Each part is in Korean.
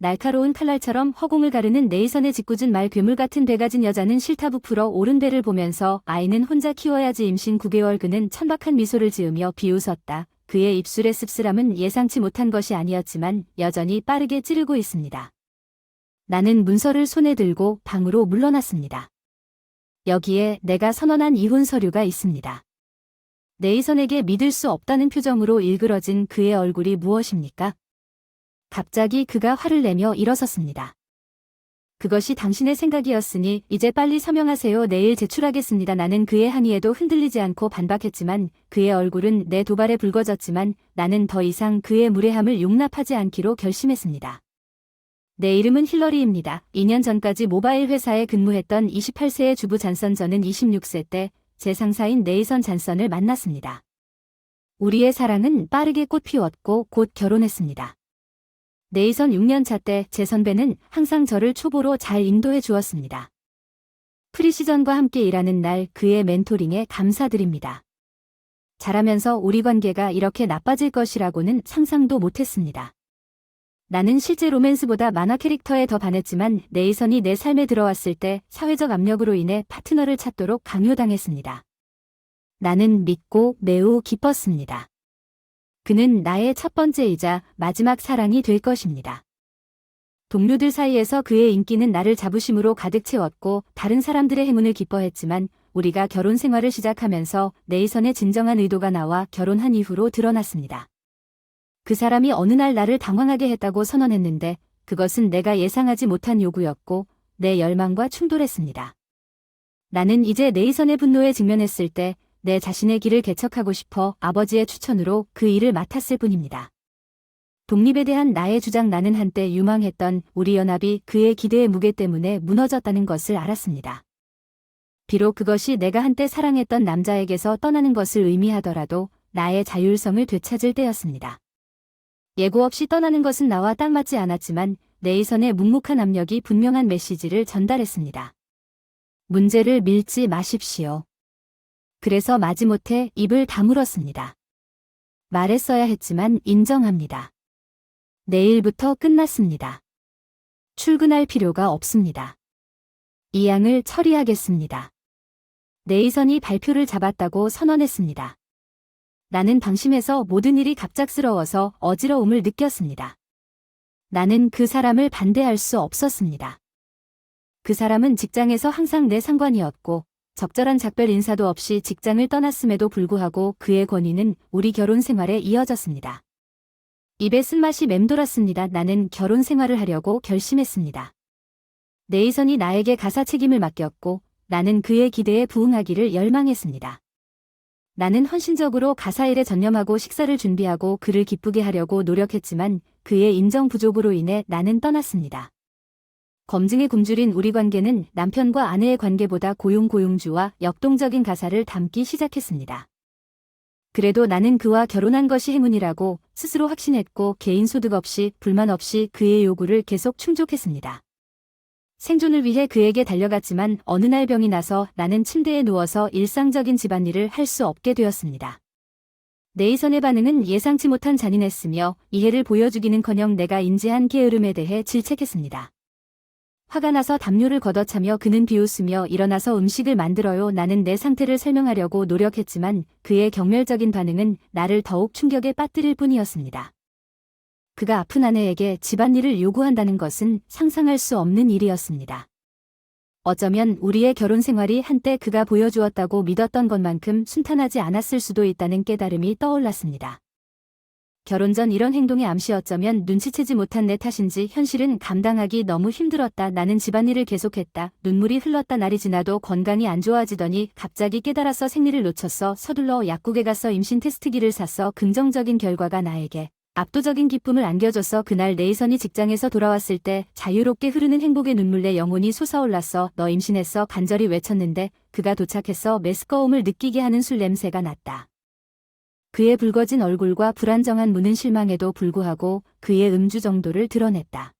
날카로운 칼날처럼 허공을 가르는 네이선의 짓궂은 말 괴물 같은 배 가진 여자는 싫다 부풀어 오른 배를 보면서 아이는 혼자 키워야지 임신 9개월 그는 천박한 미소를 지으며 비웃었다. 그의 입술의 씁쓸함은 예상치 못한 것이 아니었지만 여전히 빠르게 찌르고 있습니다. 나는 문서를 손에 들고 방으로 물러났습니다. 여기에 내가 선언한 이혼 서류가 있습니다. 네이선에게 믿을 수 없다는 표정으로 일그러진 그의 얼굴이 무엇입니까? 갑자기 그가 화를 내며 일어섰습니다. 그것이 당신의 생각이었으니 이제 빨리 서명하세요. 내일 제출하겠습니다. 나는 그의 항의에도 흔들리지 않고 반박했지만 그의 얼굴은 내 도발에 붉어졌지만 나는 더 이상 그의 무례함을 용납하지 않기로 결심했습니다. 내 이름은 힐러리입니다. 2년 전까지 모바일 회사에 근무했던 28세의 주부 잔선. 저는 26세 때 제 상사인 네이선 잔선을 만났습니다. 우리의 사랑은 빠르게 꽃피웠고 곧 결혼했습니다. 네이선 6년차 때 제 선배는 항상 저를 초보로 잘 인도해 주었습니다. 프리시전과 함께 일하는 날 그의 멘토링에 감사드립니다. 잘하면서 우리 관계가 이렇게 나빠질 것이라고는 상상도 못했습니다. 나는 실제 로맨스보다 만화 캐릭터에 더 반했지만 네이선이 내 삶에 들어왔을 때 사회적 압력으로 인해 파트너를 찾도록 강요당했습니다. 나는 믿고 매우 기뻤습니다. 그는 나의 첫 번째이자 마지막 사랑이 될 것입니다. 동료들 사이에서 그의 인기는 나를 자부심으로 가득 채웠고 다른 사람들의 행운을 기뻐했지만 우리가 결혼 생활을 시작하면서 네이선의 진정한 의도가 나와 결혼한 이후로 드러났습니다. 그 사람이 어느 날 나를 당황하게 했다고 선언했는데 그것은 내가 예상하지 못한 요구였고 내 열망과 충돌했습니다. 나는 이제 네이선의 분노에 직면했을 때 내 자신의 길을 개척하고 싶어 아버지의 추천으로 그 일을 맡았을 뿐입니다. 독립에 대한 나의 주장. 나는 한때 유망했던 우리 연합이 그의 기대의 무게 때문에 무너졌다는 것을 알았습니다. 비록 그것이 내가 한때 사랑했던 남자에게서 떠나는 것을 의미하더라도 나의 자율성을 되찾을 때였습니다. 예고 없이 떠나는 것은 나와 딱 맞지 않았지만 네이선의 묵묵한 압력이 분명한 메시지를 전달했습니다. 문제를 밀지 마십시오. 그래서 마지못해 입을 다물었습니다. 말했어야 했지만 인정합니다. 내일부터 끝났습니다. 출근할 필요가 없습니다. 이 양을 처리하겠습니다. 네이선이 발표를 잡았다고 선언했습니다. 나는 방심해서 모든 일이 갑작스러워서 어지러움을 느꼈습니다. 나는 그 사람을 반대할 수 없었습니다. 그 사람은 직장에서 항상 내 상관이었고 적절한 작별 인사도 없이 직장을 떠났음에도 불구하고 그의 권위는 우리 결혼 생활에 이어졌습니다. 입에 쓴맛이 맴돌았습니다. 나는 결혼 생활을 하려고 결심했습니다. 네이선이 나에게 가사 책임을 맡겼고 나는 그의 기대에 부응하기를 열망했습니다. 나는 헌신적으로 가사 일에 전념하고 식사를 준비하고 그를 기쁘게 하려고 노력했지만 그의 인정 부족으로 인해 나는 떠났습니다. 검증에 굶주린 우리 관계는 남편과 아내의 관계보다 고용주와 역동적인 가사를 담기 시작했습니다. 그래도 나는 그와 결혼한 것이 행운이라고 스스로 확신했고 개인 소득 없이 불만 없이 그의 요구를 계속 충족했습니다. 생존을 위해 그에게 달려갔지만 어느 날 병이 나서 나는 침대에 누워서 일상적인 집안일을 할 수 없게 되었습니다. 네이선의 반응은 예상치 못한 잔인했으며 이해를 보여주기는커녕 내가 인지한 게으름에 대해 질책했습니다. 화가 나서 담요를 걷어차며 그는 비웃으며 일어나서 음식을 만들어요. 나는 내 상태를 설명하려고 노력했지만 그의 경멸적인 반응은 나를 더욱 충격에 빠뜨릴 뿐이었습니다. 그가 아픈 아내에게 집안일을 요구한다는 것은 상상할 수 없는 일이었습니다. 어쩌면 우리의 결혼 생활이 한때 그가 보여주었다고 믿었던 것만큼 순탄하지 않았을 수도 있다는 깨달음이 떠올랐습니다. 결혼 전 이런 행동의 암시 어쩌면 눈치채지 못한 내 탓인지 현실은 감당하기 너무 힘들었다. 나는 집안일을 계속했다. 눈물이 흘렀다. 날이 지나도 건강이 안 좋아지더니 갑자기 깨달아서 생리를 놓쳤어. 서둘러 약국에 가서 임신 테스트기를 샀어. 긍정적인 결과가 나에게 압도적인 기쁨을 안겨줬어. 그날 네이선이 직장에서 돌아왔을 때 자유롭게 흐르는 행복의 눈물 내 영혼이 솟아올랐어. 너 임신했어. 간절히 외쳤는데 그가 도착해서 메스꺼움을 느끼게 하는 술 냄새가 났다. 그의 붉어진 얼굴과 불안정한 문은 실망에도 불구하고 그의 음주 정도를 드러냈다.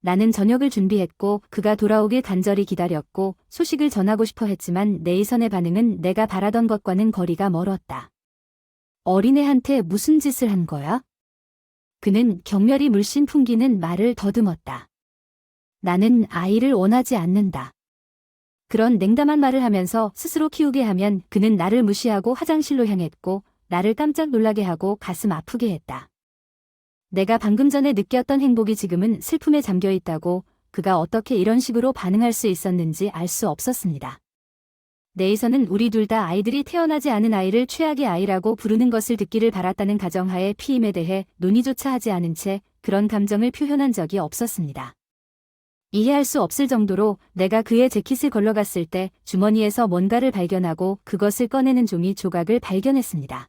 나는 저녁을 준비했고 그가 돌아오길 간절히 기다렸고 소식을 전하고 싶어 했지만 네이선의 반응은 내가 바라던 것과는 거리가 멀었다. 어린애한테 무슨 짓을 한 거야? 그는 경멸이 물씬 풍기는 말을 더듬었다. 나는 아이를 원하지 않는다. 그런 냉담한 말을 하면서 스스로 키우게 하면 그는 나를 무시하고 화장실로 향했고 나를 깜짝 놀라게 하고 가슴 아프게 했다. 내가 방금 전에 느꼈던 행복이 지금은 슬픔에 잠겨 있다고 그가 어떻게 이런 식으로 반응할 수 있었는지 알 수 없었습니다. 네이선은 우리 둘 다 아이들이 태어나지 않은 아이를 최악의 아이라고 부르는 것을 듣기를 바랐다는 가정하에 피임에 대해 논의조차 하지 않은 채 그런 감정을 표현한 적이 없었습니다. 이해할 수 없을 정도로 내가 그의 재킷을 걸러갔을 때 주머니에서 뭔가를 발견하고 그것을 꺼내는 종이 조각을 발견했습니다.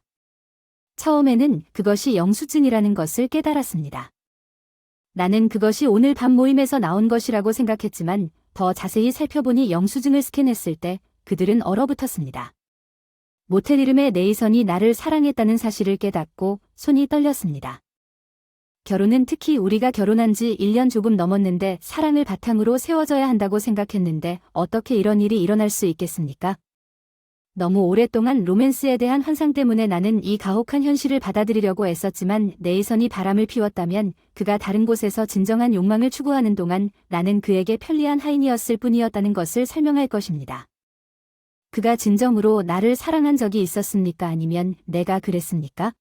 처음에는 그것이 영수증이라는 것을 깨달았습니다. 나는 그것이 오늘 밤 모임에서 나온 것이라고 생각했지만 더 자세히 살펴보니 영수증을 스캔했을 때 그들은 얼어붙었습니다. 모텔 이름의 네이선이 나를 사랑했다는 사실을 깨닫고 손이 떨렸습니다. 결혼은 특히 우리가 결혼한 지 1년 조금 넘었는데 사랑을 바탕으로 세워져야 한다고 생각했는데 어떻게 이런 일이 일어날 수 있겠습니까? 너무 오랫동안 로맨스에 대한 환상 때문에 나는 이 가혹한 현실을 받아들이려고 애썼지만 네이선이 바람을 피웠다면 그가 다른 곳에서 진정한 욕망을 추구하는 동안 나는 그에게 편리한 하인이었을 뿐이었다는 것을 설명할 것입니다. 그가 진정으로 나를 사랑한 적이 있었습니까? 아니면 내가 그랬습니까?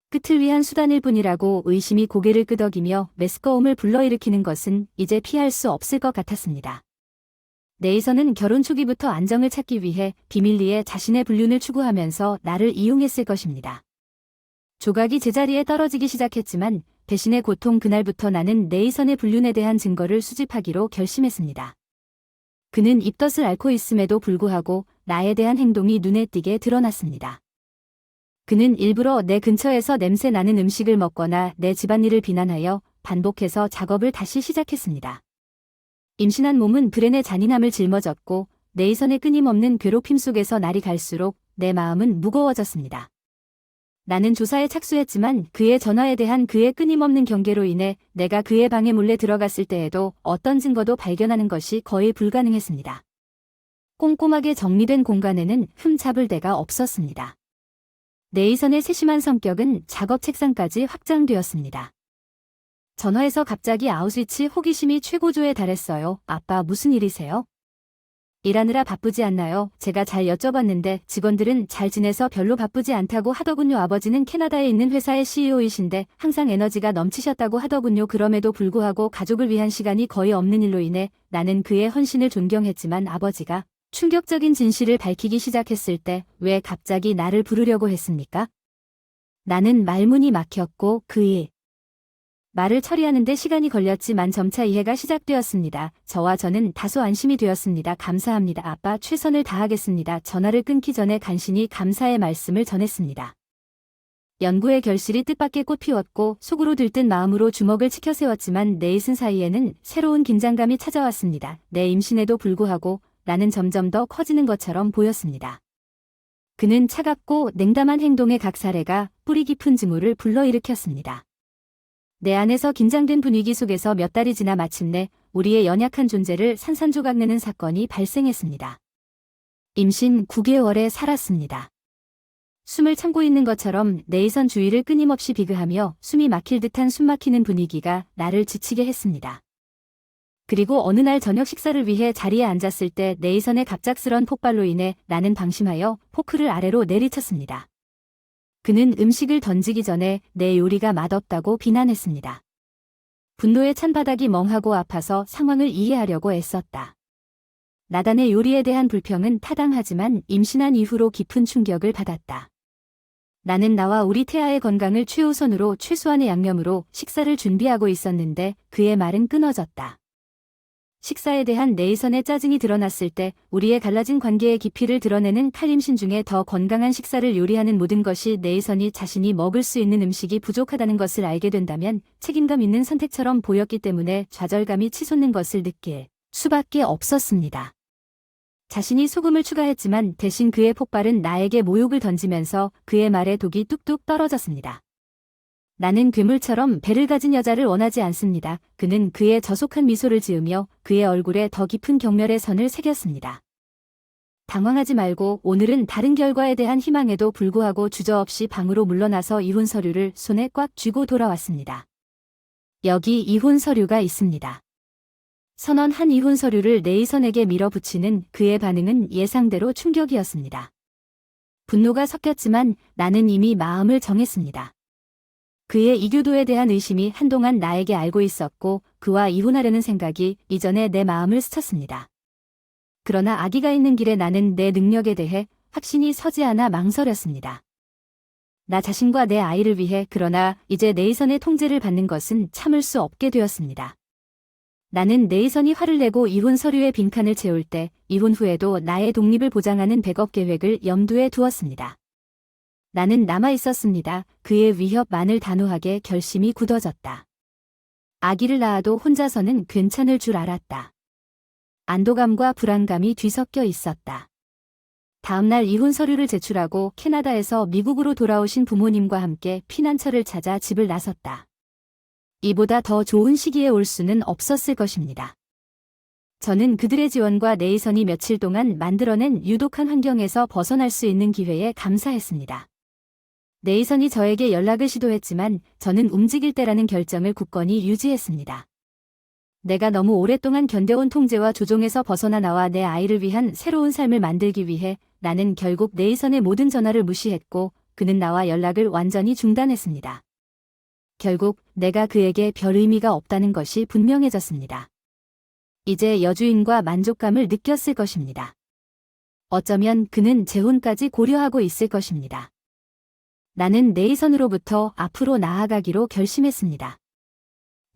끝을 위한 수단일 뿐이라고 의심이 고개를 끄덕이며 메스꺼움을 불러일으키는 것은 이제 피할 수 없을 것 같았습니다. 네이선은 결혼 초기부터 안정을 찾기 위해 비밀리에 자신의 불륜을 추구하면서 나를 이용했을 것입니다. 조각이 제자리에 떨어지기 시작했지만 배신의 고통 그날부터 나는 네이선의 불륜에 대한 증거를 수집하기로 결심했습니다. 그는 입덧을 앓고 있음에도 불구하고 나에 대한 행동이 눈에 띄게 드러났습니다. 그는 일부러 내 근처에서 냄새 나는 음식을 먹거나 내 집안일을 비난하여 반복해서 작업을 다시 시작했습니다. 임신한 몸은 불행의 잔인함을 짊어졌고 네이선의 끊임없는 괴롭힘 속에서 날이 갈수록 내 마음은 무거워졌습니다. 나는 조사에 착수했지만 그의 전화에 대한 그의 끊임없는 경계로 인해 내가 그의 방에 몰래 들어갔을 때에도 어떤 증거도 발견하는 것이 거의 불가능했습니다. 꼼꼼하게 정리된 공간에는 흠잡을 데가 없었습니다. 네이선의 세심한 성격은 작업 책상까지 확장되었습니다. 전화에서 갑자기 아우스위치 호기심이 최고조에 달했어요. 아빠 무슨 일이세요? 일하느라 바쁘지 않나요? 제가 잘 여쭤봤는데 직원들은 잘 지내서 별로 바쁘지 않다고 하더군요. 아버지는 캐나다에 있는 회사의 CEO이신데 항상 에너지가 넘치셨다고 하더군요. 그럼에도 불구하고 가족을 위한 시간이 거의 없는 일로 인해 나는 그의 헌신을 존경했지만 아버지가 충격적인 진실을 밝히기 시작했을 때 왜 갑자기 나를 부르려고 했습니까? 나는 말문이 막혔고 그의 말을 처리하는데 시간이 걸렸지만 점차 이해가 시작되었습니다. 저와 저는 다소 안심이 되었습니다. 감사합니다. 아빠 최선을 다하겠습니다. 전화를 끊기 전에 간신히 감사의 말씀을 전했습니다. 연구의 결실이 뜻밖의 꽃피웠고 속으로 들뜬 마음으로 주먹을 치켜 세웠지만 네이슨 사이에는 새로운 긴장감이 찾아왔습니다. 내 임신에도 불구하고 나는 점점 더 커지는 것처럼 보였습니다. 그는 차갑고 냉담한 행동의 각 사례가 뿌리 깊은 증오를 불러일으켰습니다. 내 안에서 긴장된 분위기 속에서 몇 달이 지나 마침내 우리의 연약한 존재를 산산조각내는 사건이 발생했습니다. 임신 9개월에 살았습니다. 숨을 참고 있는 것처럼 네이선 주위를 끊임없이 비그하며 숨이 막힐 듯한 숨막히는 분위기가 나를 지치게 했습니다. 그리고 어느 날 저녁 식사를 위해 자리에 앉았을 때 네이선의 갑작스런 폭발로 인해 나는 방심하여 포크를 아래로 내리쳤습니다. 그는 음식을 던지기 전에 내 요리가 맛없다고 비난했습니다. 분노에 찬 바닥이 멍하고 아파서 상황을 이해하려고 애썼다. 나단의 요리에 대한 불평은 타당하지만 임신한 이후로 깊은 충격을 받았다. 나는 나와 우리 태아의 건강을 최우선으로 최소한의 양념으로 식사를 준비하고 있었는데 그의 말은 끊어졌다. 식사에 대한 네이선의 짜증이 드러났을 때 우리의 갈라진 관계의 깊이를 드러내는 칼림신 중에 더 건강한 식사를 요리하는 모든 것이 네이선이 자신이 먹을 수 있는 음식이 부족하다는 것을 알게 된다면 책임감 있는 선택처럼 보였기 때문에 좌절감이 치솟는 것을 느낄 수밖에 없었습니다. 자신이 소금을 추가했지만 대신 그의 폭발은 나에게 모욕을 던지면서 그의 말에 독이 뚝뚝 떨어졌습니다. 나는 괴물처럼 배를 가진 여자를 원하지 않습니다. 그는 그의 저속한 미소를 지으며 그의 얼굴에 더 깊은 경멸의 선을 새겼습니다. 당황하지 말고 오늘은 다른 결과에 대한 희망에도 불구하고 주저없이 방으로 물러나서 이혼 서류를 손에 꽉 쥐고 돌아왔습니다. 여기 이혼 서류가 있습니다. 선언한 이혼 서류를 네이선에게 밀어붙이는 그의 반응은 예상대로 충격이었습니다. 분노가 섞였지만 나는 이미 마음을 정했습니다. 그의 이교도에 대한 의심이 한동안 나에게 알고 있었고 그와 이혼하려는 생각이 이전에 내 마음을 스쳤습니다. 그러나 아기가 있는 길에 나는 내 능력에 대해 확신이 서지 않아 망설였습니다. 나 자신과 내 아이를 위해 그러나 이제 네이선의 통제를 받는 것은 참을 수 없게 되었습니다. 나는 네이선이 화를 내고 이혼 서류에 빈칸을 채울 때 이혼 후에도 나의 독립을 보장하는 백업 계획을 염두에 두었습니다. 나는 남아 있었습니다. 그의 위협만을 단호하게 결심이 굳어졌다. 아기를 낳아도 혼자서는 괜찮을 줄 알았다. 안도감과 불안감이 뒤섞여 있었다. 다음날 이혼 서류를 제출하고 캐나다에서 미국으로 돌아오신 부모님과 함께 피난처를 찾아 집을 나섰다. 이보다 더 좋은 시기에 올 수는 없었을 것입니다. 저는 그들의 지원과 네이선이 며칠 동안 만들어낸 유독한 환경에서 벗어날 수 있는 기회에 감사했습니다. 네이선이 저에게 연락을 시도했지만 저는 움직일 때라는 결정을 굳건히 유지했습니다. 내가 너무 오랫동안 견뎌온 통제와 조종에서 벗어나 나와 내 아이를 위한 새로운 삶을 만들기 위해 나는 결국 네이선의 모든 전화를 무시했고 그는 나와 연락을 완전히 중단했습니다. 결국 내가 그에게 별 의미가 없다는 것이 분명해졌습니다. 이제 여주인과 만족감을 느꼈을 것입니다. 어쩌면 그는 재혼까지 고려하고 있을 것입니다. 나는 네이선으로부터 앞으로 나아가기로 결심했습니다.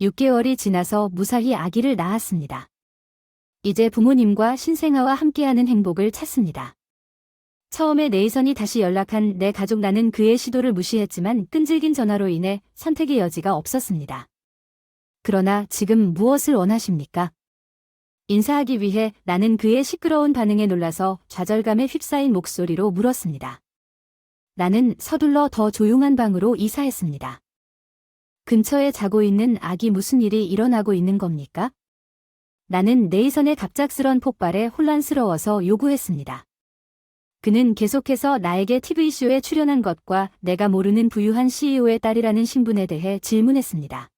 6개월이 지나서 무사히 아기를 낳았습니다. 이제 부모님과 신생아와 함께하는 행복을 찾습니다. 처음에 네이선이 다시 연락한 내 가족 나는 그의 시도를 무시했지만 끈질긴 전화로 인해 선택의 여지가 없었습니다. 그러나 지금 무엇을 원하십니까? 인사하기 위해 나는 그의 시끄러운 반응에 놀라서 좌절감에 휩싸인 목소리로 물었습니다. 나는 서둘러 더 조용한 방으로 이사했습니다. 근처에 자고 있는 아기 무슨 일이 일어나고 있는 겁니까? 나는 네이선의 갑작스런 폭발에 혼란스러워서 요구했습니다. 그는 계속해서 나에게 TV쇼에 출연한 것과 내가 모르는 부유한 CEO의 딸이라는 신분에 대해 질문했습니다.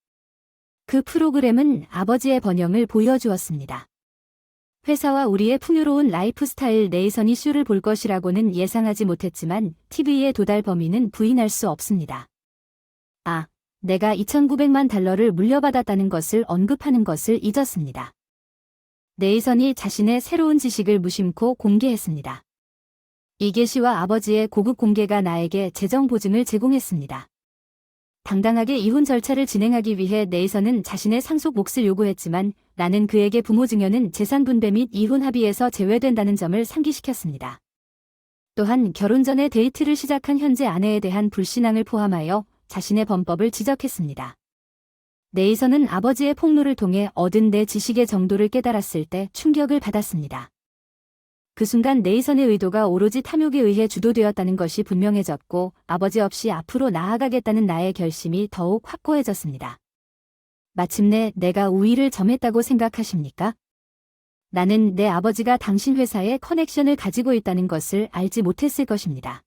그 프로그램은 아버지의 번영을 보여주었습니다. 회사와 우리의 풍요로운 라이프 스타일 네이선이 쇼를 볼 것이라고는 예상하지 못했지만 TV의 도달 범위는 부인할 수 없습니다. 내가 $2,900만 물려받았다는 것을 언급하는 것을 잊었습니다. 네이선이 자신의 새로운 지식을 무심코 공개했습니다. 이계 씨와 아버지의 고급 공개가 나에게 재정 보증을 제공했습니다. 당당하게 이혼 절차를 진행하기 위해 네이선은 자신의 상속 몫을 요구했지만 나는 그에게 부모 증여는 재산 분배 및 이혼 합의에서 제외된다는 점을 상기시켰습니다. 또한 결혼 전에 데이트를 시작한 현재 아내에 대한 불신앙을 포함하여 자신의 범법을 지적했습니다. 네이선은 아버지의 폭로를 통해 얻은 내 지식의 정도를 깨달았을 때 충격을 받았습니다. 그 순간 네이선의 의도가 오로지 탐욕에 의해 주도되었다는 것이 분명해졌고 아버지 없이 앞으로 나아가겠다는 나의 결심이 더욱 확고해졌습니다. 마침내 내가 우위를 점했다고 생각하십니까? 나는 내 아버지가 당신 회사에 커넥션을 가지고 있다는 것을 알지 못했을 것입니다.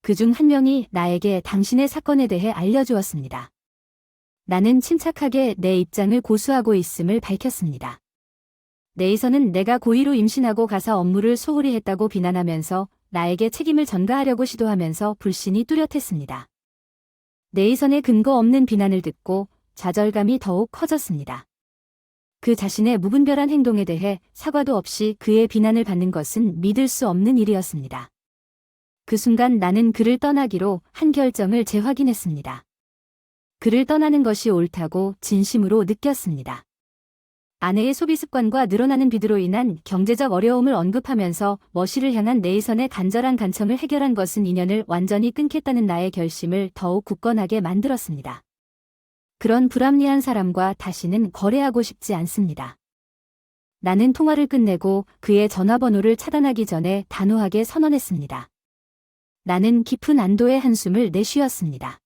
그중 한 명이 나에게 당신의 사건에 대해 알려주었습니다. 나는 침착하게 내 입장을 고수하고 있음을 밝혔습니다. 네이선은 내가 고의로 임신하고 가사 업무를 소홀히 했다고 비난하면서 나에게 책임을 전가하려고 시도하면서 불신이 뚜렷했습니다. 네이선의 근거 없는 비난을 듣고 좌절감이 더욱 커졌습니다. 그 자신의 무분별한 행동에 대해 사과도 없이 그의 비난을 받는 것은 믿을 수 없는 일이었습니다. 그 순간 나는 그를 떠나기로 한 결정을 재확인했습니다. 그를 떠나는 것이 옳다고 진심으로 느꼈습니다. 아내의 소비 습관과 늘어나는 빚으로 인한 경제적 어려움을 언급하면서 머시를 향한 네이선의 간절한 간청을 해결한 것은 인연을 완전히 끊겠다는 나의 결심을 더욱 굳건하게 만들었습니다. 그런 불합리한 사람과 다시는 거래하고 싶지 않습니다. 나는 통화를 끝내고 그의 전화번호를 차단하기 전에 단호하게 선언했습니다. 나는 깊은 안도의 한숨을 내쉬었습니다.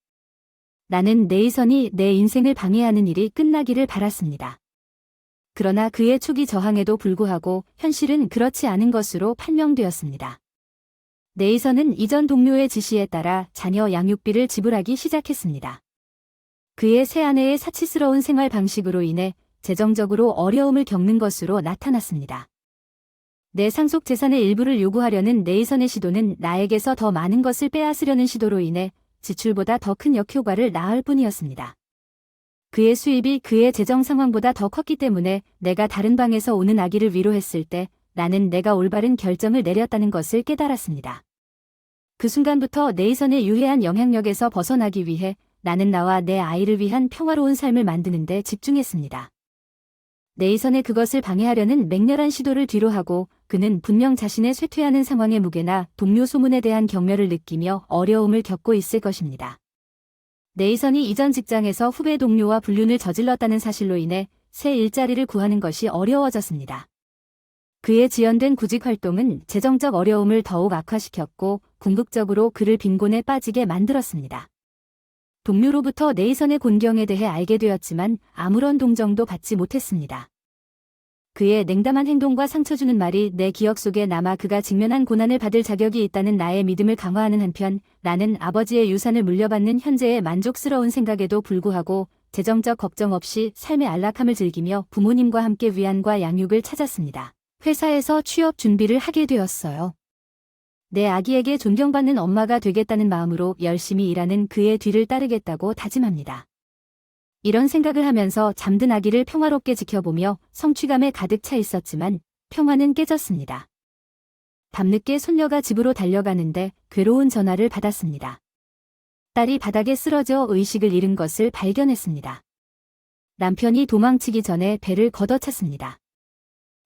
나는 네이선이 내 인생을 방해하는 일이 끝나기를 바랐습니다. 그러나 그의 초기 저항에도 불구하고 현실은 그렇지 않은 것으로 판명되었습니다. 네이선은 이전 동료의 지시에 따라 자녀 양육비를 지불하기 시작했습니다. 그의 새 아내의 사치스러운 생활 방식으로 인해 재정적으로 어려움을 겪는 것으로 나타났습니다. 내 상속 재산의 일부를 요구하려는 네이선의 시도는 나에게서 더 많은 것을 빼앗으려는 시도로 인해 지출보다 더 큰 역효과를 낳을 뿐이었습니다. 그의 수입이 그의 재정 상황보다 더 컸기 때문에 내가 다른 방에서 오는 아기를 위로했을 때 나는 내가 올바른 결정을 내렸다는 것을 깨달았습니다. 그 순간부터 네이선의 유해한 영향력에서 벗어나기 위해 나는 나와 내 아이를 위한 평화로운 삶을 만드는 데 집중했습니다. 네이선의 그것을 방해하려는 맹렬한 시도를 뒤로하고 그는 분명 자신의 쇠퇴하는 상황의 무게나 동료 소문에 대한 경멸을 느끼며 어려움을 겪고 있을 것입니다. 네이선이 이전 직장에서 후배 동료와 불륜을 저질렀다는 사실로 인해 새 일자리를 구하는 것이 어려워졌습니다. 그의 지연된 구직 활동은 재정적 어려움을 더욱 악화시켰고 궁극적으로 그를 빈곤에 빠지게 만들었습니다. 동료로부터 네이선의 곤경에 대해 알게 되었지만 아무런 동정도 받지 못했습니다. 그의 냉담한 행동과 상처 주는 말이 내 기억 속에 남아 그가 직면한 고난을 받을 자격이 있다는 나의 믿음을 강화하는 한편 나는 아버지의 유산을 물려받는 현재의 만족스러운 생각에도 불구하고 재정적 걱정 없이 삶의 안락함을 즐기며 부모님과 함께 위안과 양육을 찾았습니다. 회사에서 취업 준비를 하게 되었어요. 내 아기에게 존경받는 엄마가 되겠다는 마음으로 열심히 일하는 그의 뒤를 따르겠다고 다짐합니다. 이런 생각을 하면서 잠든 아기를 평화롭게 지켜보며 성취감에 가득 차 있었지만 평화는 깨졌습니다. 밤늦게 손녀가 집으로 달려가는데 괴로운 전화를 받았습니다. 딸이 바닥에 쓰러져 의식을 잃은 것을 발견했습니다. 남편이 도망치기 전에 배를 걷어찼습니다.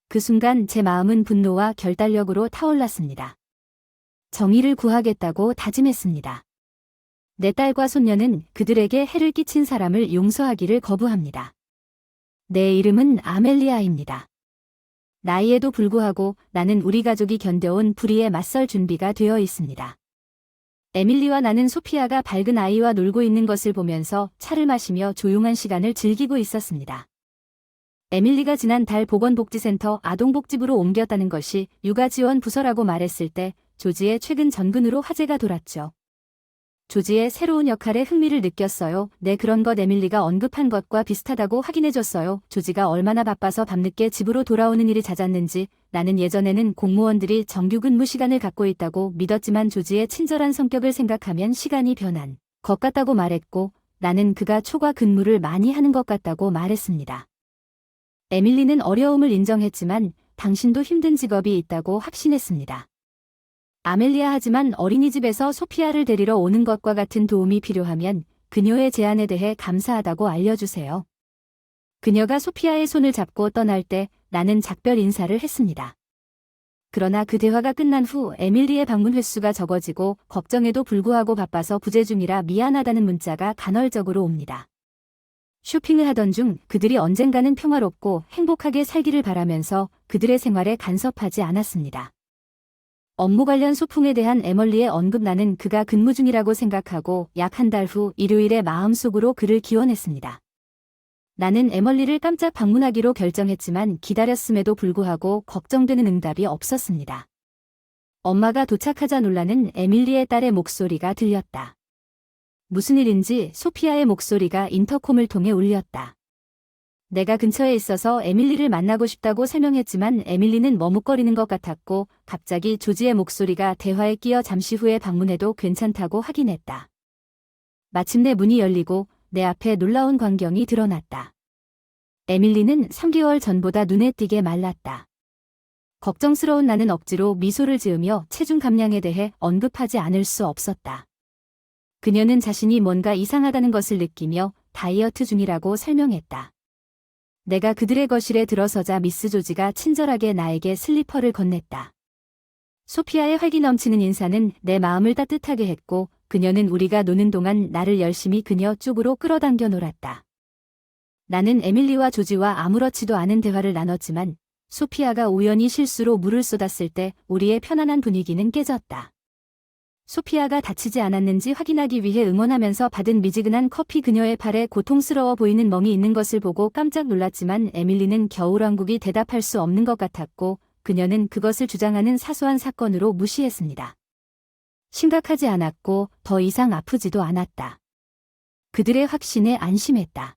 그 순간 제 마음은 분노와 결단력으로 타올랐습니다. 정의를 구하겠다고 다짐했습니다. 내 딸과 손녀는 그들에게 해를 끼친 사람을 용서하기를 거부합니다. 내 이름은 아멜리아입니다. 나이에도 불구하고 나는 우리 가족이 견뎌온 불의에 맞설 준비가 되어 있습니다. 에밀리와 나는 소피아가 밝은 아이와 놀고 있는 것을 보면서 차를 마시며 조용한 시간을 즐기고 있었습니다. 에밀리가 지난달 보건복지센터 아동복지부로 옮겼다는 것이 육아지원 부서라고 말했을 때 조지의 최근 전근으로 화제가 돌았죠. 조지의 새로운 역할에 흥미를 느꼈어요. 네, 그런 것 에밀리가 언급한 것과 비슷하다고 확인해줬어요. 조지가 얼마나 바빠서 밤늦게 집으로 돌아오는 일이 잦았는지. 나는 예전에는 공무원들이 정규 근무 시간을 갖고 있다고 믿었지만 조지의 친절한 성격을 생각하면 시간이 변한 것 같다고 말했고 나는 그가 초과 근무를 많이 하는 것 같다고 말했습니다. 에밀리는 어려움을 인정했지만 당신도 힘든 직업이 있다고 확신했습니다. 아멜리아, 하지만 어린이집에서 소피아를 데리러 오는 것과 같은 도움이 필요하면 그녀의 제안에 대해 감사하다고 알려주세요. 그녀가 소피아의 손을 잡고 떠날 때 나는 작별 인사를 했습니다. 그러나 그 대화가 끝난 후 에밀리의 방문 횟수가 적어지고 걱정에도 불구하고 바빠서 부재 중이라 미안하다는 문자가 간헐적으로 옵니다. 쇼핑을 하던 중 그들이 언젠가는 평화롭고 행복하게 살기를 바라면서 그들의 생활에 간섭하지 않았습니다. 업무 관련 소풍에 대한 에멀리의 언급, 나는 그가 근무 중이라고 생각하고 약 한 달 후 일요일에 마음속으로 그를 기원했습니다. 나는 에멀리를 깜짝 방문하기로 결정했지만 기다렸음에도 불구하고 걱정되는 응답이 없었습니다. 엄마가 도착하자 놀라는 에밀리의 딸의 목소리가 들렸다. 무슨 일인지 소피아의 목소리가 인터콤을 통해 울렸다. 내가 근처에 있어서 에밀리를 만나고 싶다고 설명했지만 에밀리는 머뭇거리는 것 같았고 갑자기 조지의 목소리가 대화에 끼어 잠시 후에 방문해도 괜찮다고 확인했다. 마침내 문이 열리고 내 앞에 놀라운 광경이 드러났다. 에밀리는 3개월 전보다 눈에 띄게 말랐다. 걱정스러운 나는 억지로 미소를 지으며 체중 감량에 대해 언급하지 않을 수 없었다. 그녀는 자신이 뭔가 이상하다는 것을 느끼며 다이어트 중이라고 설명했다. 내가 그들의 거실에 들어서자 미스 조지가 친절하게 나에게 슬리퍼를 건넸다. 소피아의 활기 넘치는 인사는 내 마음을 따뜻하게 했고 그녀는 우리가 노는 동안 나를 열심히 그녀 쪽으로 끌어당겨 놀았다. 나는 에밀리와 조지와 아무렇지도 않은 대화를 나눴지만 소피아가 우연히 실수로 물을 쏟았을 때 우리의 편안한 분위기는 깨졌다. 소피아가 다치지 않았는지 확인하기 위해 응원하면서 받은 미지근한 커피, 그녀의 팔에 고통스러워 보이는 멍이 있는 것을 보고 깜짝 놀랐지만 에밀리는 겨울왕국이 대답할 수 없는 것 같았고 그녀는 그것을 주장하는 사소한 사건으로 무시했습니다. 심각하지 않았고 더 이상 아프지도 않았다. 그들의 확신에 안심했다.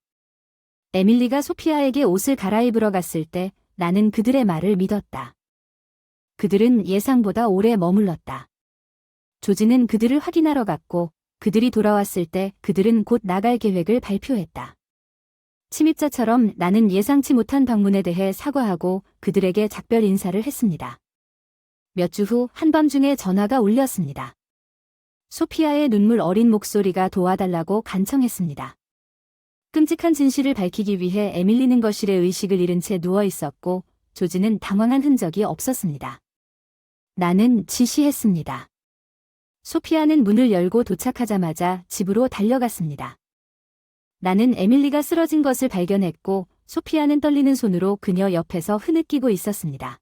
에밀리가 소피아에게 옷을 갈아입으러 갔을 때 나는 그들의 말을 믿었다. 그들은 예상보다 오래 머물렀다. 조지는 그들을 확인하러 갔고 그들이 돌아왔을 때 그들은 곧 나갈 계획을 발표했다. 침입자처럼 나는 예상치 못한 방문에 대해 사과하고 그들에게 작별 인사를 했습니다. 몇 주 후 한밤중에 전화가 울렸습니다. 소피아의 눈물 어린 목소리가 도와달라고 간청했습니다. 끔찍한 진실을 밝히기 위해 에밀리는 거실에 의식을 잃은 채 누워 있었고 조지는 당황한 흔적이 없었습니다. 나는 지시했습니다. 소피아는 문을 열고 도착하자마자 집으로 달려갔습니다. 나는 에밀리가 쓰러진 것을 발견했고 소피아는 떨리는 손으로 그녀 옆에서 흐느끼고 있었습니다.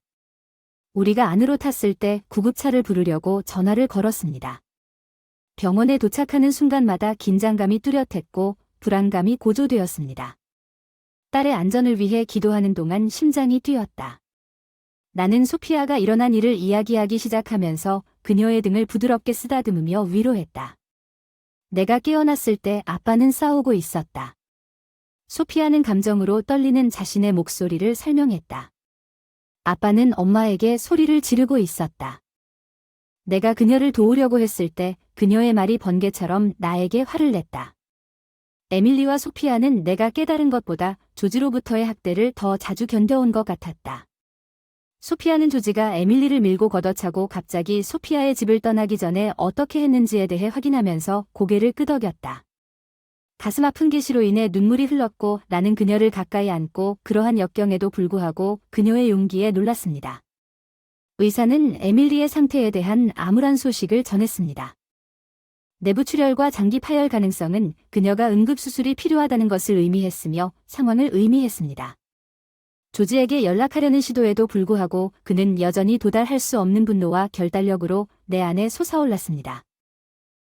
우리가 안으로 탔을 때 구급차를 부르려고 전화를 걸었습니다. 병원에 도착하는 순간마다 긴장감이 뚜렷했고 불안감이 고조되었습니다. 딸의 안전을 위해 기도하는 동안 심장이 뛰었다. 나는 소피아가 일어난 일을 이야기하기 시작하면서 그녀의 등을 부드럽게 쓰다듬으며 위로했다. 내가 깨어났을 때 아빠는 싸우고 있었다. 소피아는 감정으로 떨리는 자신의 목소리를 설명했다. 아빠는 엄마에게 소리를 지르고 있었다. 내가 그녀를 도우려고 했을 때 그녀의 말이 번개처럼 나에게 화를 냈다. 에밀리와 소피아는 내가 깨달은 것보다 조지로부터의 학대를 더 자주 견뎌온 것 같았다. 소피아는 조지가 에밀리를 밀고 걷어차고 갑자기 소피아의 집을 떠나기 전에 어떻게 했는지에 대해 확인하면서 고개를 끄덕였다. 가슴 아픈 계시로 인해 눈물이 흘렀고 나는 그녀를 가까이 안고 그러한 역경에도 불구하고 그녀의 용기에 놀랐습니다. 의사는 에밀리의 상태에 대한 암울한 소식을 전했습니다. 내부 출혈과 장기 파열 가능성은 그녀가 응급수술이 필요하다는 것을 의미했으며 상황을 의미했습니다. 조지에게 연락하려는 시도에도 불구하고 그는 여전히 도달할 수 없는 분노와 결단력으로 내 안에 솟아올랐습니다.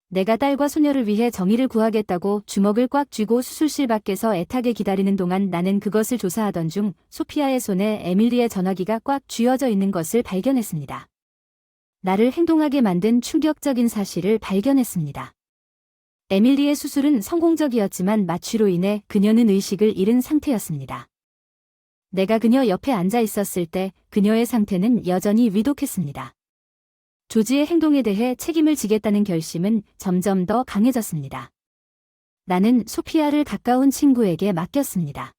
내가 딸과 소녀를 위해 정의를 구하겠다고 주먹을 꽉 쥐고 수술실 밖에서 애타게 기다리는 동안 나는 그것을 조사하던 중 소피아의 손에 에밀리의 전화기가 꽉 쥐어져 있는 것을 발견했습니다. 나를 행동하게 만든 충격적인 사실을 발견했습니다. 에밀리의 수술은 성공적이었지만 마취로 인해 그녀는 의식을 잃은 상태였습니다. 내가 그녀 옆에 앉아 있었을 때 그녀의 상태는 여전히 위독했습니다. 조지의 행동에 대해 책임을 지겠다는 결심은 점점 더 강해졌습니다. 나는 소피아를 가까운 친구에게 맡겼습니다.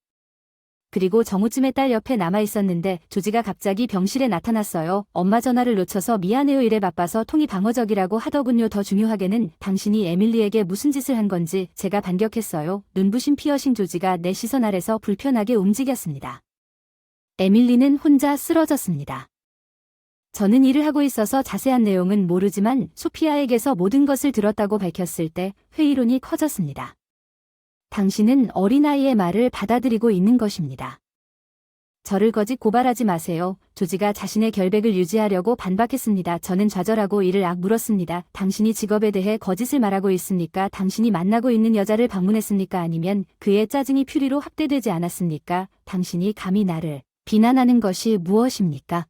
그리고 정오쯤에 딸 옆에 남아 있었는데 조지가 갑자기 병실에 나타났어요. 엄마 전화를 놓쳐서 미안해요. 일에 바빠서 통이 방어적이라고 하더군요. 더 중요하게는 당신이 에밀리에게 무슨 짓을 한 건지 제가 반격했어요. 눈부신 피어싱. 조지가 내 시선 아래서 불편하게 움직였습니다. 에밀리는 혼자 쓰러졌습니다. 저는 일을 하고 있어서 자세한 내용은 모르지만 소피아에게서 모든 것을 들었다고 밝혔을 때 회의론이 커졌습니다. 당신은 어린아이의 말을 받아들이고 있는 것입니다. 저를 거짓 고발하지 마세요. 조지가 자신의 결백을 유지하려고 반박했습니다. 저는 좌절하고 이를 물었습니다. 당신이 직업에 대해 거짓을 말하고 있습니까? 당신이 만나고 있는 여자를 방문했습니까? 아니면 그의 짜증이 퓨리로 확대되지 않았습니까? 당신이 감히 나를 비난하는 것이 무엇입니까?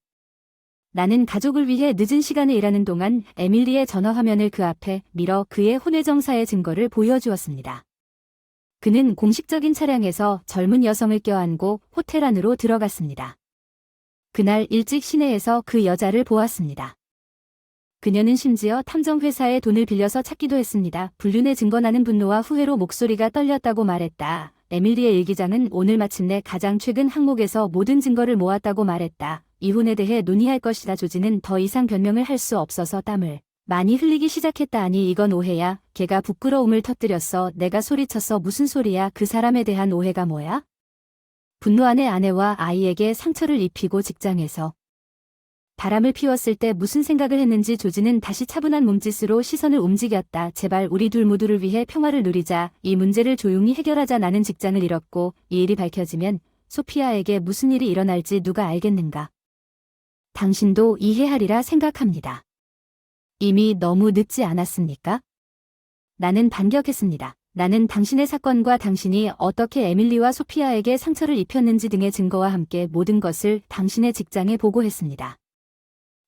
나는 가족을 위해 늦은 시간에 일하는 동안 에밀리의 전화화면을 그 앞에 밀어 그의 혼외정사의 증거를 보여주었습니다. 그는 공식적인 차량에서 젊은 여성을 껴안고 호텔 안으로 들어갔습니다. 그날 일찍 시내에서 그 여자를 보았습니다. 그녀는 심지어 탐정회사에 돈을 빌려서 찾기도 했습니다. 불륜의 증거나는 분노와 후회로 목소리가 떨렸다고 말했다. 에밀리의 일기장은 오늘 마침내 가장 최근 항목에서 모든 증거를 모았다고 말했다. 이혼에 대해 논의할 것이다. 조지는 더 이상 변명을 할 수 없어서 땀을 많이 흘리기 시작했다. 아니 이건 오해야. 걔가 부끄러움을 터뜨렸어. 내가 소리쳤어. 무슨 소리야. 그 사람에 대한 오해가 뭐야? 분노 안에 아내와 아이에게 상처를 입히고 직장에서 바람을 피웠을 때 무슨 생각을 했는지. 조지는 다시 차분한 몸짓으로 시선을 움직였다. 제발 우리 둘 모두를 위해 평화를 누리자. 이 문제를 조용히 해결하자. 나는 직장을 잃었고 이 일이 밝혀지면 소피아에게 무슨 일이 일어날지 누가 알겠는가. 당신도 이해하리라 생각합니다. 이미 너무 늦지 않았습니까? 나는 반격했습니다. 나는 당신의 사건과 당신이 어떻게 에밀리와 소피아에게 상처를 입혔는지 등의 증거와 함께 모든 것을 당신의 직장에 보고했습니다.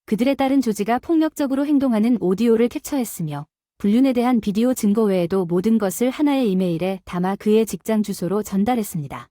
그들에 따른 조지가 폭력적으로 행동하는 오디오를 캡처했으며 불륜에 대한 비디오 증거 외에도 모든 것을 하나의 이메일에 담아 그의 직장 주소로 전달했습니다.